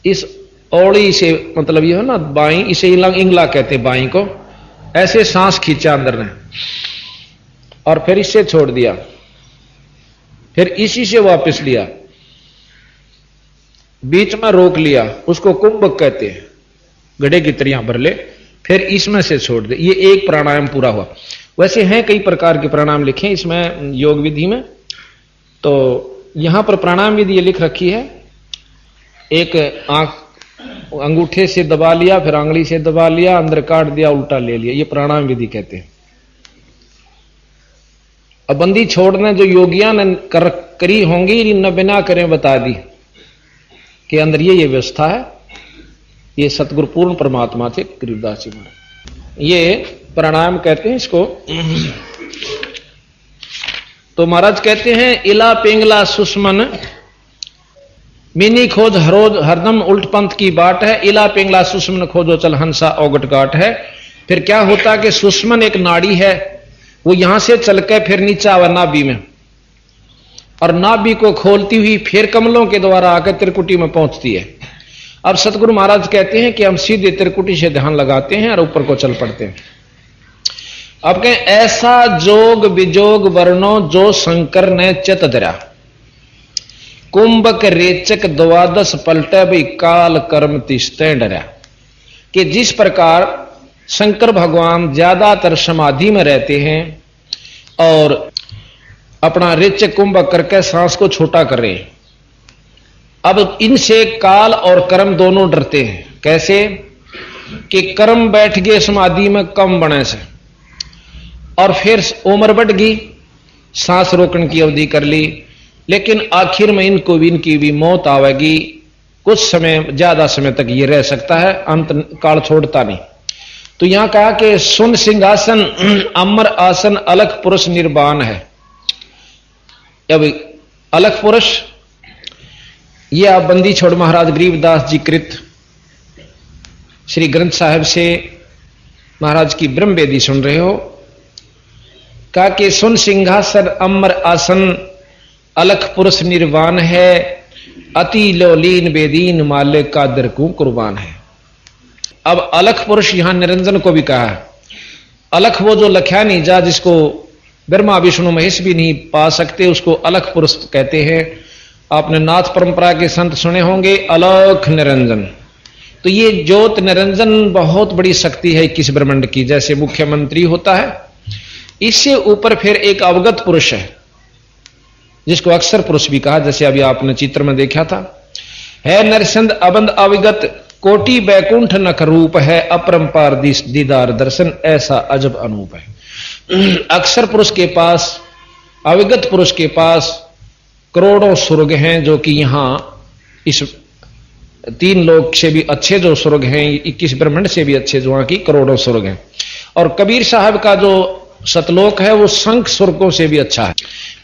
[SPEAKER 1] इस औड़ी से मतलब ये है ना बाई, इसे इंगला कहते हैं बाई को। ऐसे सांस खींचा अंदर ने और फिर इससे छोड़ दिया, फिर इसी से वापस लिया, बीच में रोक लिया, उसको कुंभक कहते हैं, गड्ढे की तरह भर ले, फिर इसमें से छोड़ दे। ये एक प्राणायाम पूरा हुआ। वैसे हैं कई प्रकार के प्राणायाम लिखे इसमें योग विधि में, तो यहां पर प्राणायाम विधि ये लिख रखी है, एक आंख अंगूठे से दबा लिया, फिर आंगली से दबा लिया, अंदर काट दिया, उल्टा ले लिया, ये प्राणायाम विधि कहते हैं। अब बंदी छोड़ने जो योगियां ने करी होंगी न बिना करें बता दी कि अंदर ये व्यवस्था है। ये सतगुरु पूर्ण परमात्मा थे गरीबदास जी महाराज, ये प्राणायाम कहते हैं इसको। तो महाराज कहते हैं इला पिंगला सुषमन मीनी खोज हरोज हरदम उल्ट पंथ की बाट है, इला पिंगला सुषमन खोजो चल हंसा ओगट घाट है। फिर क्या होता कि सुषमन एक नाड़ी है, वो यहां से चल के फिर नीचे आवा नाभि में, और नाभि को खोलती हुई फिर कमलों के द्वारा आकर त्रिकुटी में पहुंचती है। अब सतगुरु महाराज कहते हैं कि हम सीधे त्रिकुटी से ध्यान लगाते हैं और ऊपर को चल पड़ते हैं। अब कहें ऐसा जोग विजोग वर्णो जो शंकर ने चित धरा, कुंभक रेचक द्वादश पलटे भाई काल कर्म तिस्ते डरा। कि जिस प्रकार शंकर भगवान ज्यादातर समाधि में रहते हैं और अपना रेचक कुंभक करके सांस को छोटा कर रहे हैं, अब इनसे काल और कर्म दोनों डरते हैं। कैसे कि कर्म बैठ गए समाधि में कम बने से, और फिर उम्र बढ़ गई, सांस रोकने की अवधि कर ली, लेकिन आखिर में इनकी भी मौत आवेगी। कुछ समय ज्यादा समय तक ये रह सकता है, अंत काल छोड़ता नहीं। तो यहां कहा कि सुन सिंहासन अमर आसन अलख पुरुष निर्वाण है। अब अलख पुरुष ये आप बंदी छोड़ महाराज गरीबदास जी कृत श्री ग्रंथ साहिब से महाराज की ब्रह्म वेदी सुन रहे हो। कहा कि सुन सिंहासन अमर आसन अलख पुरुष निर्वाण है, अति लोलीन बेदीन मालिक का दरकू कुर्बान है। अब अलख पुरुष यहां निरंजन को भी कहा है। अलख वो जो लख्या नहीं जा, जिसको ब्रह्मा विष्णु महेश भी नहीं पा सकते, उसको अलख पुरुष कहते हैं। आपने नाथ परंपरा के संत सुने होंगे अलख निरंजन। तो ये ज्योत निरंजन बहुत बड़ी शक्ति है 21 ब्रह्मांड की। जैसे मुख्यमंत्री होता है, इससे ऊपर फिर एक अवगत पुरुष है जिसको अक्षर पुरुष भी कहा, जैसे अभी आपने चित्र में देखा था। है नरसंद अबंद अविगत कोटि बैकुंठ नख रूप है, अपरंपार दीदार दर्शन ऐसा अजब अनूप है। अक्षर पुरुष के पास, अविगत पुरुष के पास करोड़ों स्वर्ग हैं, जो कि यहां इस 3 लोक से भी अच्छे जो स्वर्ग हैं, 21 ब्रह्मांड से भी अच्छे जो वहां की करोड़ों स्वर्ग हैं। और कबीर साहब का जो सतलोक है वो संख स्वर्गों से भी अच्छा है।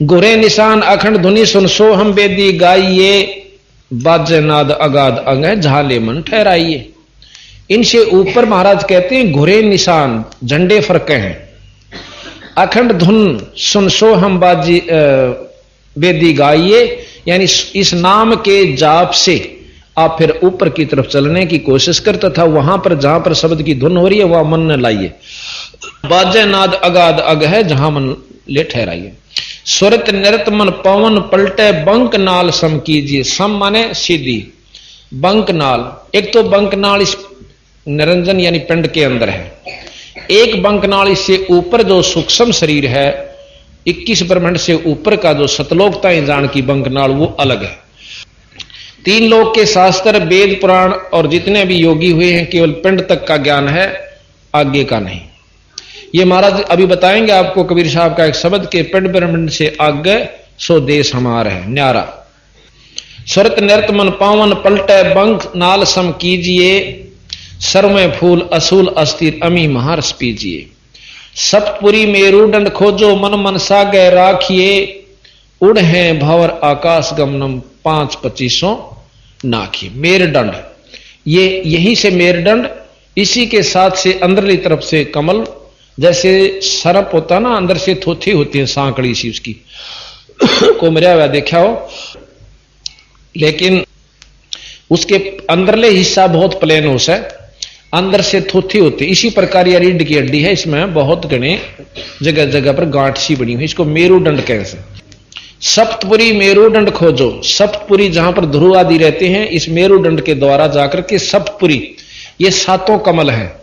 [SPEAKER 1] गुरे निशान अखंड धुनि सुन सो हम बेदी गाइये, बाजे नाद अगाध अंग झाले मन ठहराइए। इनसे ऊपर महाराज कहते हैं घुरे निशान झंडे फरके हैं, अखंड धुन सुन सो हम बाजी बेदी गाइये, यानी इस नाम के जाप से आप फिर ऊपर की तरफ चलने की कोशिश करता था। वहां पर जहां पर शब्द की धुन हो रही है वहां मन न लाइए। बाजे नाद अगाध अग है जहां मन ले ठहराइए। सुरत नृत मन पवन पलटे बंक नाल सम कीजिए। सम माने सीधी, बंक नाल एक तो बंकनाल इस निरंजन यानी पिंड के अंदर है, एक बंकनाल इससे ऊपर जो सूक्ष्म शरीर है 21 ब्रह्मांड से ऊपर का जो सतलोकता जान की बंकनाल वो अलग है। 3 लोक के शास्त्र वेद पुराण और जितने भी योगी हुए हैं केवल पिंड तक का ज्ञान है, आगे का नहीं। ये महाराज अभी बताएंगे आपको कबीर साहब का एक शब्द के पिंड ब्रह्मांड से आगे सो देश हमारा है न्यारा। सुरत नृत मन पावन पलटे बंक नाल सम कीजिए, सर में फूल असूल अस्थिर अमी महारस पीजिए। सप्तपुरी मेरुदंड खोजो मन मनसा गए राखिए, उड़ हैं भंवर आकाश गमनम 5-25 नाखी। मेरुदंड ये यहीं से मेरुदंड, इसी के साथ से अंदरली तरफ से कमल, जैसे सरप होता ना अंदर से थोथी होती है सांकड़ी सी उसकी को मरिया हुआ देखा हो, लेकिन उसके अंदरले हिस्सा बहुत प्लेन होता है, अंदर से थोथी होती है। इसी प्रकार ये रीढ़ की हड्डी है, इसमें बहुत घने जगह जगह पर गांठ सी बनी हुई, इसको मेरुदंड कहते हैं। सप्तपुरी मेरुदंड खोजो, सप्तपुरी जहां पर ध्रुव आदि रहते हैं इस मेरुदंड के द्वारा जाकर के सप्तपुरी ये 7 कमल है,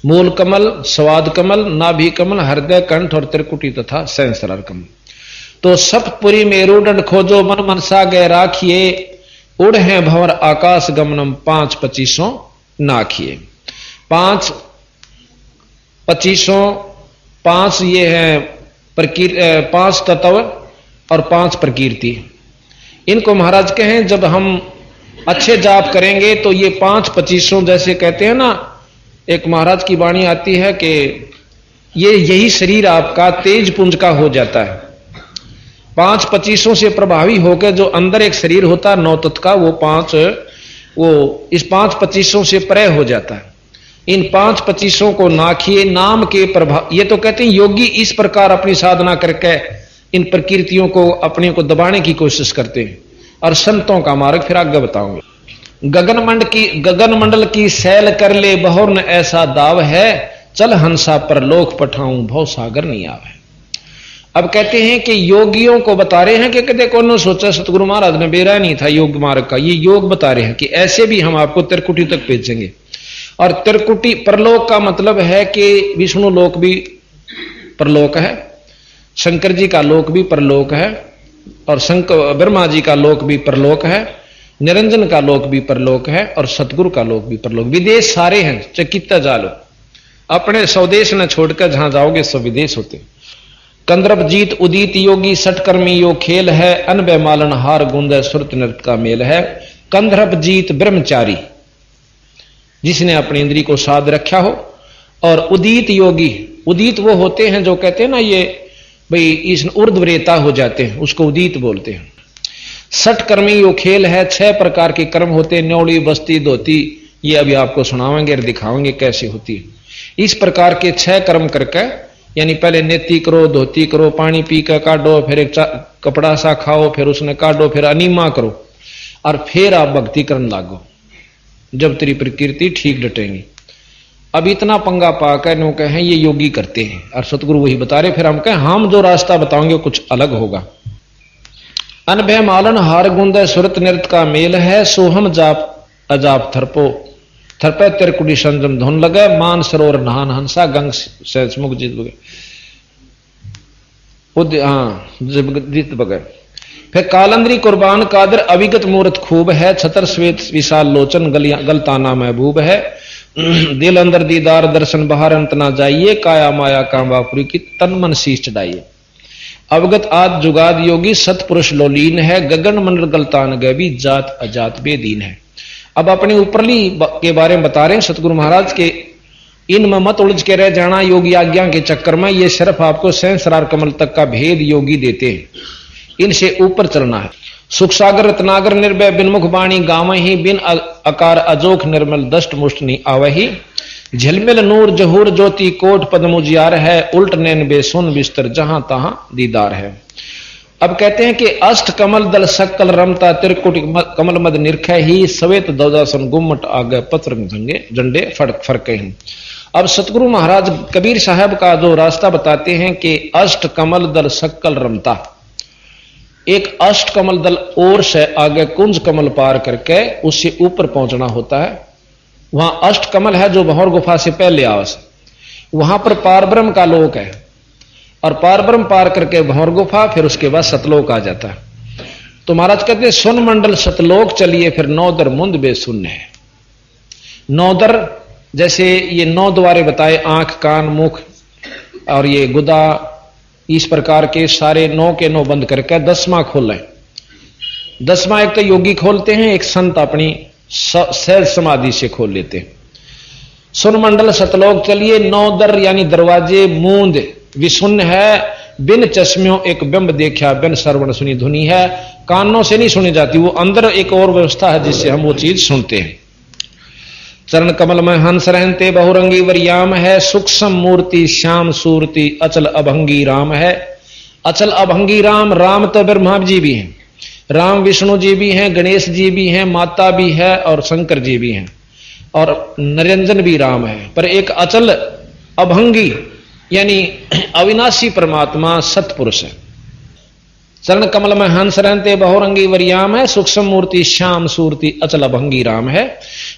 [SPEAKER 1] मूल कमल, स्वाद कमल, नाभि कमल, हृदय कंठ और त्रिकुटी तथा सहस्रार कमल। तो सप्तपुरी मेरुदंड खोजो मन मनसा गए राखिए, उड़ हैं भंवर आकाश गमनम 5-25 नाखिए। 5-25 5 ये है 5 तत्व और 5 प्रकीर्ति। इनको महाराज कहें जब हम अच्छे जाप करेंगे तो ये 5-25 जैसे कहते हैं ना, एक महाराज की वाणी आती है कि ये यही शरीर आपका तेज पुंज का हो जाता है। 5-25 से प्रभावी होकर जो अंदर एक शरीर होता है 9 तत्व का, वो इस 5-25 से परे हो जाता है। इन 5-25 को नाखिए नाम के प्रभाव, ये तो कहते हैं योगी इस प्रकार अपनी साधना करके इन प्रकृतियों को अपने को दबाने की कोशिश करते हैं, और संतों का मार्ग फिर आगे बताऊंगे। गगन मंडल की सैल कर ले बहुर न ऐसा दाव है, चल हंसा पर लोक पठाऊं भव सागर नहीं आवे। अब कहते हैं कि योगियों को बता रहे हैं कि कदे कौन सोचा सतगुरु महाराज ने बेरा नहीं था योग मार्ग का, ये योग बता रहे हैं कि ऐसे भी हम आपको त्रिकुटी तक भेजेंगे। और त्रिकुटी परलोक का मतलब है कि विष्णु लोक भी परलोक है, शंकर जी का लोक भी परलोक है, और ब्रह्मा जी का लोक भी परलोक है, निरंजन का लोक भी परलोक है, और सतगुरु का लोक भी परलोक। विदेश सारे हैं, चकित्ता जालो, अपने स्वदेश न छोड़कर जहां जाओगे सब विदेश होते। कंद्रप जीत उदित योगी सटकर्मी यो खेल है, अनबे मालन हार गुंद सुरत नृत्य का मेल है। कंद्रप जीत ब्रह्मचारी जिसने अपनी इंद्री को साध रखा हो, और उदित योगी, उदित वो होते हैं जो कहते हैं ना ये भाई इस ऊर्ध्वरेता हो जाते हैं, उसको उदित बोलते हैं। सटकर्मी यो खेल है, 6 प्रकार के कर्म होते हैं, न्योड़ी बस्ती धोती, ये अभी आपको सुनावेंगे और दिखावेंगे कैसे होती है। इस प्रकार के 6 कर्म करके, यानी पहले नेति करो, धोती करो, पानी पी कर काटो, फिर एक कपड़ा सा खाओ, फिर उसने काटो, फिर अनिमा करो, और फिर आप भक्ति करने लागो, जब तेरी प्रकृति ठीक डटेंगी। अब इतना पंगा पाकर नो कहें ये योगी करते हैं, और सतगुरु वही बता रहे, फिर हम कहें हम जो रास्ता बताओगे कुछ अलग होगा। अनभय मालन हार गुंद सुरत नृत्य का मेल है, सोहम जाप अजाप थरपो थरपे त्रिकुटी संजम धुन लगे, मान सरोवर नहान हंसा गंग से मुख जीत बगे जीत बगे। फिर कालंदरी कुर्बान कादर अविगत मूर्त खूब है, छतर श्वेत विशाल लोचन गलताना महबूब है। दिल अंदर दीदार दर्शन बाहर अंत ना जाइए, काया माया कामवापुरी की तन मन शीश चढ़ाइए। अवगत आद जुगाद योगी सतपुरुष लोलीन है, गगन मंडल गलतान गैबी जात अजात बेदीन है। अब अपने ऊपरली के बारे में बता रहे हैं सतगुरु महाराज के, इनमें मत उलझ के रह जाना योगी आज्ञा के चक्कर में, ये सिर्फ आपको सहस्रार कमल तक का भेद योगी देते हैं, इनसे ऊपर चलना है। सुख सागर रत्नागर निर्भय बिनमुख बाणी गावही, बिन अकार अजोख निर्मल दष्ट मुष्ट नहीं आवही। झिलमिल नूर जहूर ज्योति कोट पद्म उजियार है, उल्ट नैन बेसुन बिस्तर जहां तहां दीदार है। अब कहते हैं कि अष्ट कमल दल सक्कल रमता त्रिकुटी कमल मद निरख ही, सवेत दौदासन गुम्मट आगे पत्र झंडे फड़के हैं। अब सतगुरु महाराज कबीर साहब का जो रास्ता बताते हैं कि अष्ट कमल दल सक्कल रमता, एक अष्ट कमल दल और से आगे कुंज कमल पार करके उससे ऊपर पहुंचना होता है। वहां अष्ट कमल है जो भंवर गुफा से पहले आवस, वहां पर पारब्रह्म का लोक है, और पारब्रह्म पार करके भंवर गुफा, फिर उसके बाद सतलोक आ जाता है। तो महाराज कहते हैं सुन मंडल सतलोक चलिए, फिर नौदर मुंद बेशून्य है। नौदर जैसे ये 9 द्वारे बताए, आंख कान मुख और ये गुदा, इस प्रकार के सारे 9 के 9 बंद करके 10वां खोलें। 10वां एक तो योगी खोलते हैं, एक संत अपनी सहज समाधि से खोल लेते हैं। सुन मंडल सतलोक चलिए, 9 दर यानी दरवाजे मूंद विशून्य है। बिन चश्मियों एक बिंब देखा, बिन श्रवण सुनी धुनी है। कानों से नहीं सुनी जाती, वो अंदर एक और व्यवस्था है जिससे हम वो चीज सुनते हैं। चरण कमल में हंस रहते बहुरंगी वरियाम है। सूक्ष्म मूर्ति श्याम सूरति अचल अभंगी राम है। अचल अभंगी राम, राम तो ब्रह्मा जी भी हैं, राम विष्णु जी भी हैं, गणेश जी भी हैं, माता भी है और शंकर जी भी हैं, और निरंजन भी राम है। पर एक अचल अभंगी यानी अविनाशी परमात्मा सतपुरुष है। चरण कमल में हंस रहते बहुरंगी वरियाम है। सूक्ष्म मूर्ति श्याम सूरति अचल अभंगी राम है।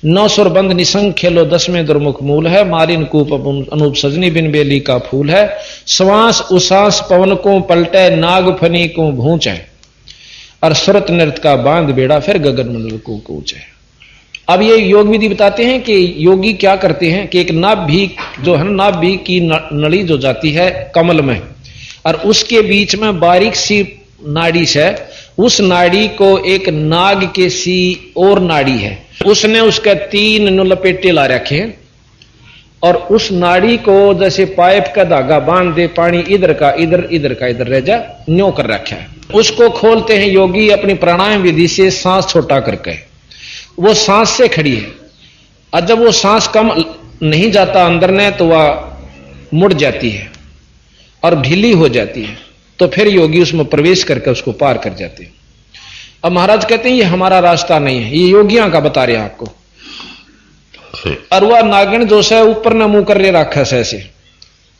[SPEAKER 1] 9 सुर बंध निसंग खेलो 10वें दुर्मुख मूल है। मालिन कूप अनूप सजनी बिन बेली का फूल है। श्वास उसास पवन को पलटे, नाग फनी को भूंच है, और सुरत नृत्य का बांध बेड़ा, फिर गगन मंडल को कूच है। अब ये योग विधि बताते हैं कि योगी क्या करते हैं कि एक नाभि जो है, नाभि की नली जो जाती है कमल में, और उसके बीच में बारीक सी नाड़ी से, उस नाड़ी को एक नाग के सी और नाड़ी है, उसने उसके 3 लपेटे ला रखे हैं, और उस नाड़ी को जैसे पाइप का धागा बांध दे, पानी इधर का इधर, इधर का इधर रह जा, न्यों कर रखा है। उसको खोलते हैं योगी अपनी प्राणायाम विधि से, सांस छोटा करके। वो सांस से खड़ी है, और जब वो सांस कम नहीं जाता अंदर ने, तो वह मुड़ जाती है और ढीली हो जाती है, तो फिर योगी उसमें प्रवेश करके उसको पार कर जाते हैं। अब महाराज कहते हैं ये हमारा रास्ता नहीं है, ये योगियां का बता रहे हैं आपको। और वह नागिन जो है ऊपर न मुंह कर ले रखा है ऐसे,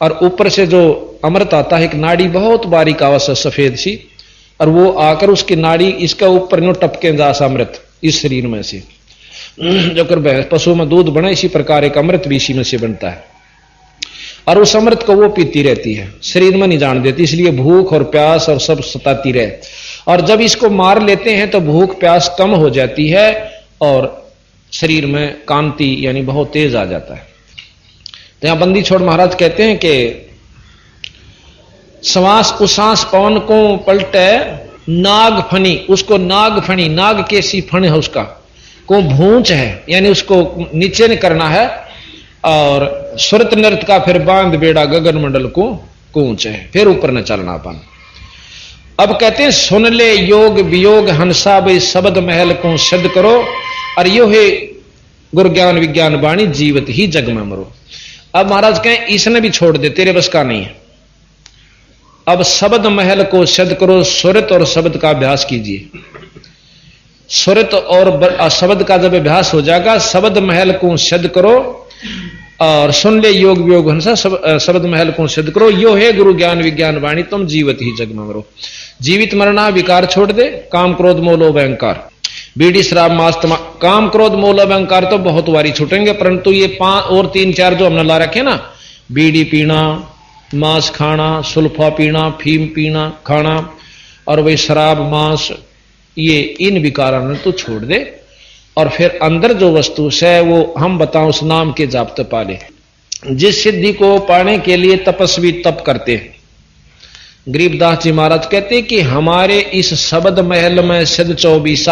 [SPEAKER 1] और ऊपर से जो अमृत आता है, एक नाड़ी बहुत बारीक आवाज सफेद सी, और वो आकर उसकी नाड़ी इसका ऊपर नो टपके जास अमृत इस शरीर में से, जो कर पशु में दूध बने, इसी प्रकार एक अमृत भी इसी में से बनता है, और उस अमृत को वो पीती रहती है, शरीर में नहीं जान देती, इसलिए भूख और प्यास और सब सताती रहे। और जब इसको मार लेते हैं तो भूख प्यास कम हो जाती है, और शरीर में कांति यानी बहुत तेज आ जाता है। तो यहां बंदी छोड़ महाराज कहते हैं कि श्वास उसास पवन को पलटे, नाग फनी, उसको नाग फनी, नाग के सी फण है उसका, को भूंच है यानी उसको नीचे नहीं करना है, और सुरत नृत्य का फिर बांध बेड़ा, गगन मंडल को कूच है, फिर ऊपर न चलना अपन। अब कहते हैं सुन ले योग वियोग हंसा भाई शब्द महल को सिद्ध करो, और यो है गुरु ज्ञान विज्ञान वाणी जीवत ही जग में मरो। अब महाराज कहें इसने भी छोड़ दे, तेरे बस का नहीं है। अब शब्द महल को सिद्ध करो, सुरत और शब्द का अभ्यास कीजिए। सुरत और शब्द का जब अभ्यास हो जाएगा, शब्द महल को सिद्ध करो, और सुन ले योग वियोग हंसा शब्द महल को सिद्ध करो, यो है गुरु ज्ञान विज्ञान वाणी तुम जीवित ही जग में मरो। जीवित मरना विकार छोड़ दे, काम क्रोध मोह लोभ अहंकार, बीड़ी शराब मांस काम क्रोध मोह लोभ अहंकार तो बहुत बारी छूटेंगे, परंतु ये 5 और 3 4 जो हमने ला रखे ना, बीड़ी पीना, मांस खाना, सुल्फा पीना, फीम पीना खाना, और वही शराब मांस, ये इन विकारों तो छोड़ दे, और फिर अंदर जो वस्तु है वो हम बताओ उस नाम के जाप्त पाले। जिस सिद्धि को पाने के लिए तपस्वी तप करते हैं। गरीबदास जी महाराज कहते कि हमारे इस शब्द महल में सिद्ध 24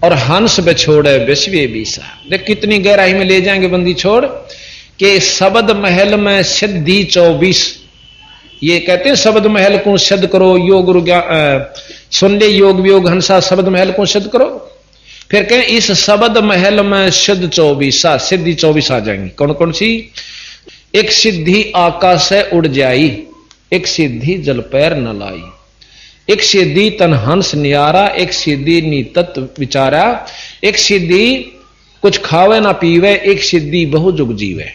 [SPEAKER 1] और हंस बिछोड़े विश्वे 20। देख कितनी गहराई में ले जाएंगे बंदी छोड़ के शब्द महल में सिद्धि 24। ये कहते हैं शब्द महल को सिद्ध करो, योग गुरु सुन ले योग वियोग हंसा शब्द महल को सिद्ध करो। फिर कहें इस शब्द महल में सिद्ध 24 सिद्धि 24 आ जाएंगी। कौन कौन सी? एक सिद्धि आकाश से उड़ जाई, एक सिद्धि जल पैर न लाई, एक सिद्धि तन हंस नियारा, एक सिद्धि नीतत विचारा, एक सिद्धि कुछ खावे ना पीवे, एक सिद्धि बहु जुग जीवे।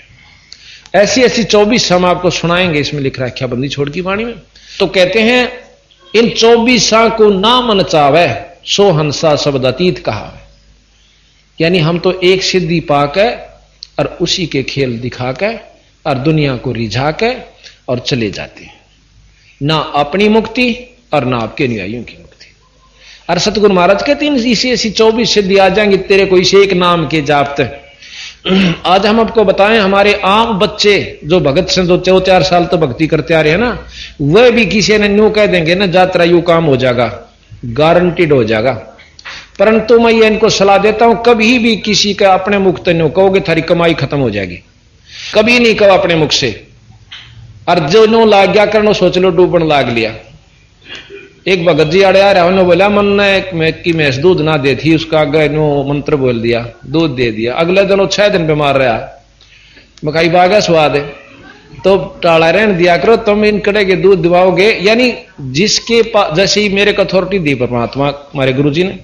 [SPEAKER 1] ऐसी ऐसी 24 हम आपको सुनाएंगे, इसमें लिख रखा बंदी छोड़ की वाणी में। तो कहते हैं इन 24 को ना मन चावे सो हंसा शब्द अतीत कहा। यानी हम तो एक सिद्धि पाके और उसी के खेल दिखा के और दुनिया को रिझा के और चले जाते हैं, ना अपनी मुक्ति और ना आपके अनुयायियों की मुक्ति। और सतगुरु महाराज कहते हैं इसी ऐसी 24 सिद्धि आ जाएंगी तेरे को इसे एक नाम के जापते। आज हम आपको बताएं, हमारे आम बच्चे जो भगत से 2-4 साल तो भक्ति करते आ रहे हैं ना, वह भी किसी ने न्यू कह देंगे ना जात्रा यू काम हो जाएगा, गारंटीड हो जाएगा। परंतु मैं ये इनको सलाह देता हूं, कभी भी किसी का अपने मुख से न्यू कहोगे थारी कमाई खत्म हो जाएगी, कभी नहीं कहो अपने मुख से। और जो नो लाग गया करनो सोच लो डूबन लाग लिया। एक भगत जी आड़े आ रहा, उन्होंने बोला मन ने एक की मैस दूध ना दे थी, उसका आगे नो मंत्र बोल दिया, दूध दे दिया। अगले दिन 6 दिन बीमार रहा, मकाई बागा स्वाद है तो टाला रहने दिया करो, तुम इन कड़े के दूध दिवाओगे। यानी जिसके पास, जैसे ही मेरे को अथॉरिटी दी परमात्मा हमारे गुरु जी ने,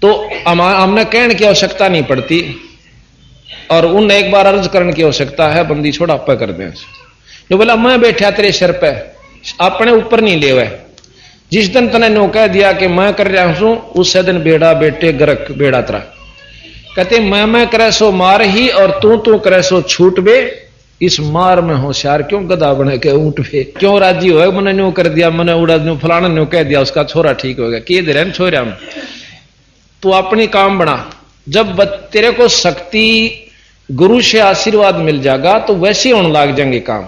[SPEAKER 1] तो हमने कहने की आवश्यकता नहीं पड़ती और उन एक बार अर्ज करने की आवश्यकता है, बंदी छोड़ा पे कर दें। जो बोला मैं बैठा तेरे सिर पे, अपने ऊपर नहीं ले हुए। जिस दिन तने नो कह दिया कि मैं कर रहा हूं, उस दिन बेड़ा बेटे गरक बेड़ा तरा। कहते मैं करे सो मार ही और तू करे सो छूट बे, इस मार में होशियार क्यों गधा बने के ऊंट बे। क्यों राजी हो मैंने न्यू कर दिया, मैंने उड़ा न्यू फलाना न्यू कह दिया, उसका छोरा ठीक हो गया, के दे रहे छोरा में तू अपनी काम बना। जब तेरे को शक्ति गुरु से आशीर्वाद मिल जाएगा तो वैसे होने लग जाएंगे काम।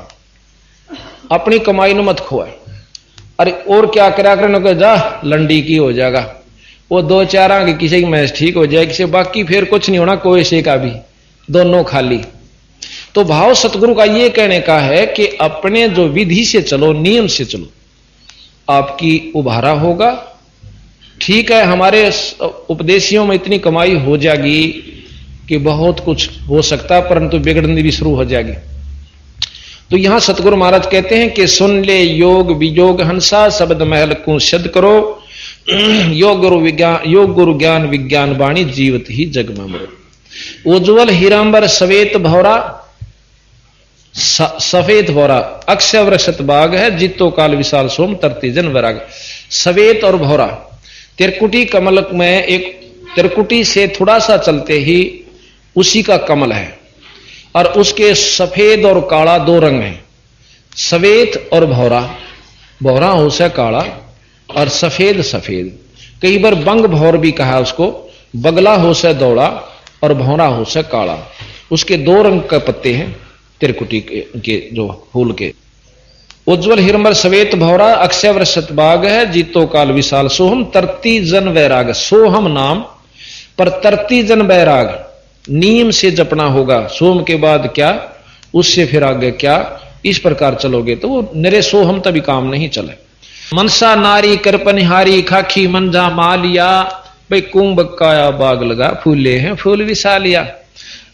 [SPEAKER 1] अपनी कमाई न मत खोए। अरे और क्या करा कर जा लंडी की हो जाएगा, वो 2-4 आगे किसी की मैच ठीक हो जाएगी, बाकी फिर कुछ नहीं होना, कोई से का भी दोनों खाली। तो भाव सतगुरु का ये कहने का है कि अपने जो विधि से चलो, नियम से चलो, आपकी उभारा होगा। ठीक है, हमारे उपदेशियों में इतनी कमाई हो जाएगी कि बहुत कुछ हो सकता, परंतु बिगड़नी भी शुरू हो जाएगी। तो यहां सतगुरु महाराज कहते हैं कि सुन ले योग वियोग हंसा, शब्द महल को सिद्ध करो, योग गुरु ज्ञान विज्ञान वाणी, जीवत ही जग में मरो। उज्ज्वल हीरांबर सवेत भौरा, सफेद भौरा अक्षय वृषत बाग है, जीतो काल विशाल सोम तरती जन वैराग। सवेत और भौरा तिरकुटी कमल में, एक तिरकुटी से थोड़ा सा चलते ही उसी का कमल है, और उसके सफेद और काला 2 रंग हैं, सवेत और भौरा। भौरा हो से काला और सफेद सफेद। कई बार बंग भौर भी कहा उसको, बगला हो से दौड़ा और भौरा हो से काला। उसके 2 रंग के पत्ते हैं तिरकुटी के जो फूल के। उज्ज्वल हिरमर सवेत भौरा अक्षय वृषत बाग है, जीतो काल विशाल सोहम तरती जन वैराग। सोहम नाम पर तरती जन वैराग, नियम से जपना होगा। सोम के बाद क्या, उससे फिर आगे क्या, इस प्रकार चलोगे तो वो निरे सोहम तभी काम नहीं चले। मनसा नारी करपनिहारी खाखी मंजा मालिया, भाई कुंभ काया बाग लगा फूले हैं फूल विशालिया।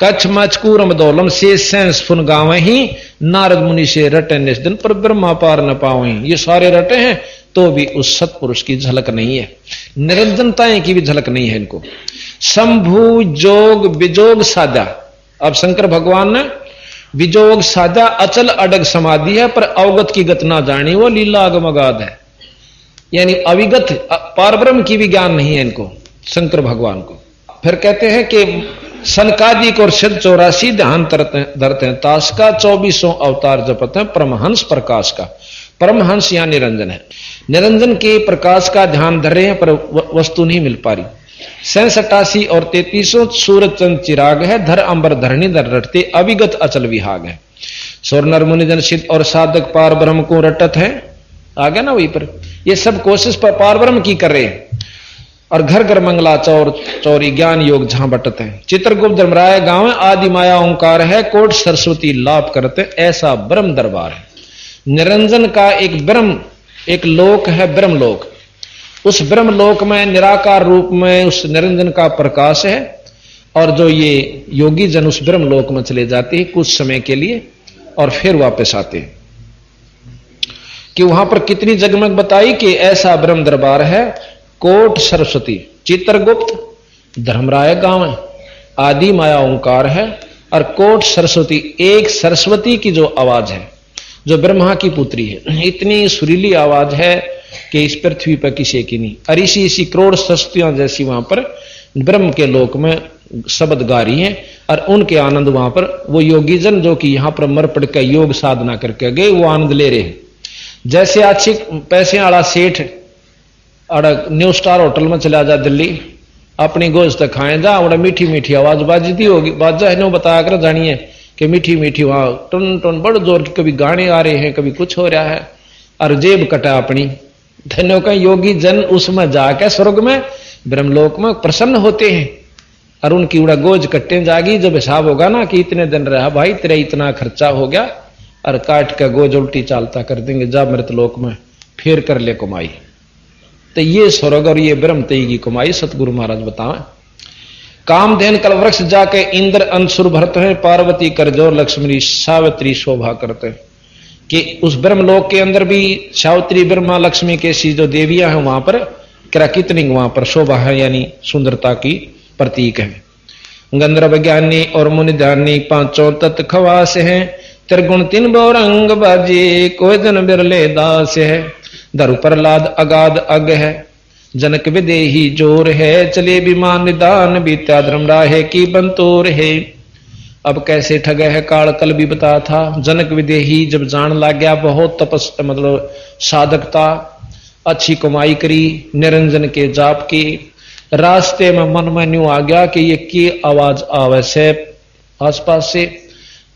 [SPEAKER 1] कच्छ मचकूरम दौलम से सेंस फुन गावे ही, नारद मुनि से रटे निस दिन पर ब्रह्मा पार न पावे। ये सारे रटे हैं तो भी उस सतपुरुष की झलक नहीं है, निरंजनताएं की भी झलक नहीं है इनको। शंभु जोग विजोग साधा, अब शंकर भगवान ने विजोग साधा, अचल अडग समाधि है पर अवगत की गत ना जानी, वो लीला अगमगाध है। यानी अविगत पारब्रह्म की भी ज्ञान नहीं है इनको, शंकर भगवान को। फिर कहते हैं कि सनकादिक और सिद्ध 84 ध्यान धरते हैं ताश का, 24 अवतार जपते हैं परमहंस प्रकाश का। परमहंस या निरंजन है, निरंजन के प्रकाश का ध्यान धर रहे हैं पर वस्तु नहीं मिल पा रही। 87 और 33 सूरज चंद चिराग है, धर अंबर धरणी धर रटते, अविगत अचल विहाग है। स्वर नर मुनिजन सिद्ध और साधक पार ब्रह्म को रटत है, आ गया ना वहीं पर। ये सब कोशिश पर पार ब्रह्म की कर रहे हैं, और घर घर मंगला चौर चौरी ज्ञान योग जहां बटत है। चित्रगुप्त धर्मराय गांव आदि माया ओंकार है, कोट सरस्वती लाभ करते, ऐसा ब्रह्म दरबार है। निरंजन का एक ब्रह्म, एक लोक है ब्रह्म लोक। उस ब्रह्म लोक में निराकार रूप में उस निरंजन का प्रकाश है, और जो ये योगी जन उस ब्रह्म लोक में चले जाते हैं कुछ समय के लिए और फिर वापस आते हैं। कि वहां पर कितनी जगमग बताई कि ऐसा ब्रह्म दरबार है। कोट सरस्वती, चित्रगुप्त धर्मराय गांव है, आदि माया ओंकार है, और कोट सरस्वती, एक सरस्वती की जो आवाज है, जो ब्रह्मा की पुत्री है, इतनी सुरीली आवाज है कि इस पृथ्वी पर किसी की नहीं। और इसी करोड़ सस्तियां जैसी वहां पर ब्रह्म के लोक में शब्द गा रही हैं, और उनके आनंद वहां पर वो योगी जन जो कि यहां पर मर पड़ के योग साधना करके गए वो आनंद ले रहे हैं। जैसे अच्छे पैसे वाला सेठ न्यू स्टार होटल में चला जा दिल्ली, अपनी गोश्त खाए जा, बड़ा मीठी मीठी आवाज बाजती होगी, बाजा है बताया कर जानिए कि मीठी मीठी वहां टन टन बड़ जोर की कभी गाने आ रहे हैं, कभी कुछ हो रहा है, और जेब कटा अपनी। धन्यों का योगी जन उसमें जाकर स्वर्ग में ब्रह्मलोक में प्रसन्न होते हैं, और उनकी उड़ा गोज कट्टे जागी। जब हिसाब होगा ना कि इतने दिन रहा भाई तेरा इतना खर्चा हो गया, और काट का गोज उल्टी चालता कर देंगे, जा मृतलोक में फिर कर ले कमाई। तो ये स्वर्ग और ये ब्रह्म तई की कमाई सतगुरु महाराज बताएं। कामधेन कल्पवृक्ष जाके इंद्र अंशुर भरते हैं, पार्वती करजोर लक्ष्मी सावित्री शोभा करते हैं। कि उस ब्रह्मलोक के अंदर भी सावित्री ब्रह्मा लक्ष्मी कैसी जो देवियां हैं वहां पर कितनी वहां पर शोभा है, यानी सुंदरता की प्रतीक है। गंधर्व ज्ञानी और मुनि ध्यानी पांचों तत्व खवास है, त्रिगुण तीन बहुरंग बाजी कोई जन बिरले दास है। धरु प्रहलाद अगाध अग है, जनक विदेही जोर है, चले विमान निदान बीत्या धर्म राहे की बंतोर है। अब कैसे ठगे है काल कल भी बताया था। जनक विदेही जब जान लग गया, बहुत तपस मतलब साधकता, अच्छी कमाई करी, निरंजन के जाप की, रास्ते में मन में न्यू आ गया कि ये की आवाज आवे से आसपास से।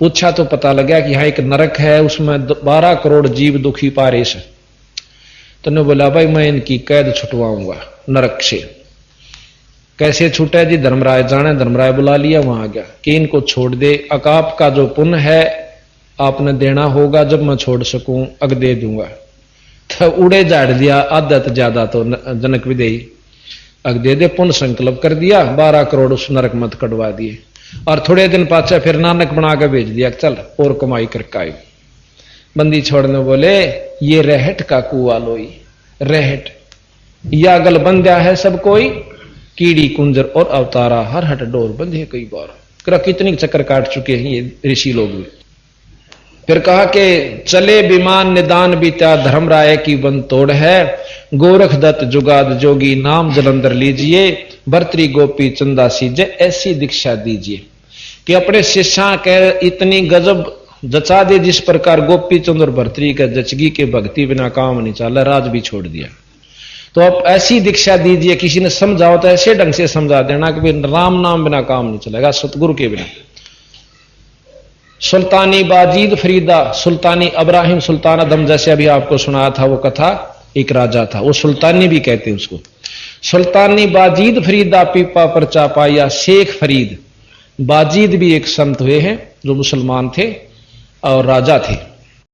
[SPEAKER 1] पूछा तो पता लगा कि यहाँ एक नरक है, उसमें 12 करोड़ जीव दुखी पारेश है। तो ने बोला भाई मैं इनकी कैद छुटवाऊंगा नरक से। कैसे छूटे जी, धर्मराय जाने, धर्मराय बुला लिया, वहां आ गया कि इनको छोड़ दे, अकाप का जो पुण्य है आपने देना होगा, जब मैं छोड़ सकूं अग दे दूंगा। तो उड़े झाड़ दिया आधा तो ज्यादा, तो जनक विदेही अग दे दे, पुण्य संकल्प कर दिया, 12 करोड़ उस नरक मत कटवा दिए। और थोड़े दिन पाछे फिर नानक बना के भेज दिया, चल और कमाई करके आई। बंदी छोड़ने बोले ये रहट का कुआ लोई, रहट या गल बंध्या है सब कोई, कीड़ी कुंजर और अवतारा हर हट डोर बंधे कई बार। कितनी चक्कर काट चुके हैं ये ऋषि लोग भी। फिर कहा कि चले विमान निदान बीता धर्म राय की बन तोड़ है, गोरख दत्त जुगाद जोगी नाम जलंधर लीजिए, भर्तरी गोपी चंदा सीजे ऐसी दीक्षा दीजिए। कि अपने शिष्या के इतनी गजब जचा दे जिस प्रकार गोपी चंद और भर्तरी के जचगी के भक्ति बिना काम नहीं चला, राज भी छोड़ दिया। तो अब ऐसी दीक्षा दीजिए, किसी ने समझाओ तो ऐसे ढंग से समझा देना कि राम नाम बिना काम नहीं चलेगा, सतगुरु के बिना। सुल्तानी बाजीद फरीदा, सुल्तानी अब्राहिम सुल्तान अदम, जैसे अभी आपको सुनाया था वो कथा, एक राजा था, वो सुल्तानी भी कहते हैं उसको। सुल्तानी बाजीद फरीदा पीपा पर चापाया, शेख फरीद। बाजीद भी एक संत हुए हैं जो मुसलमान थे और राजा थे।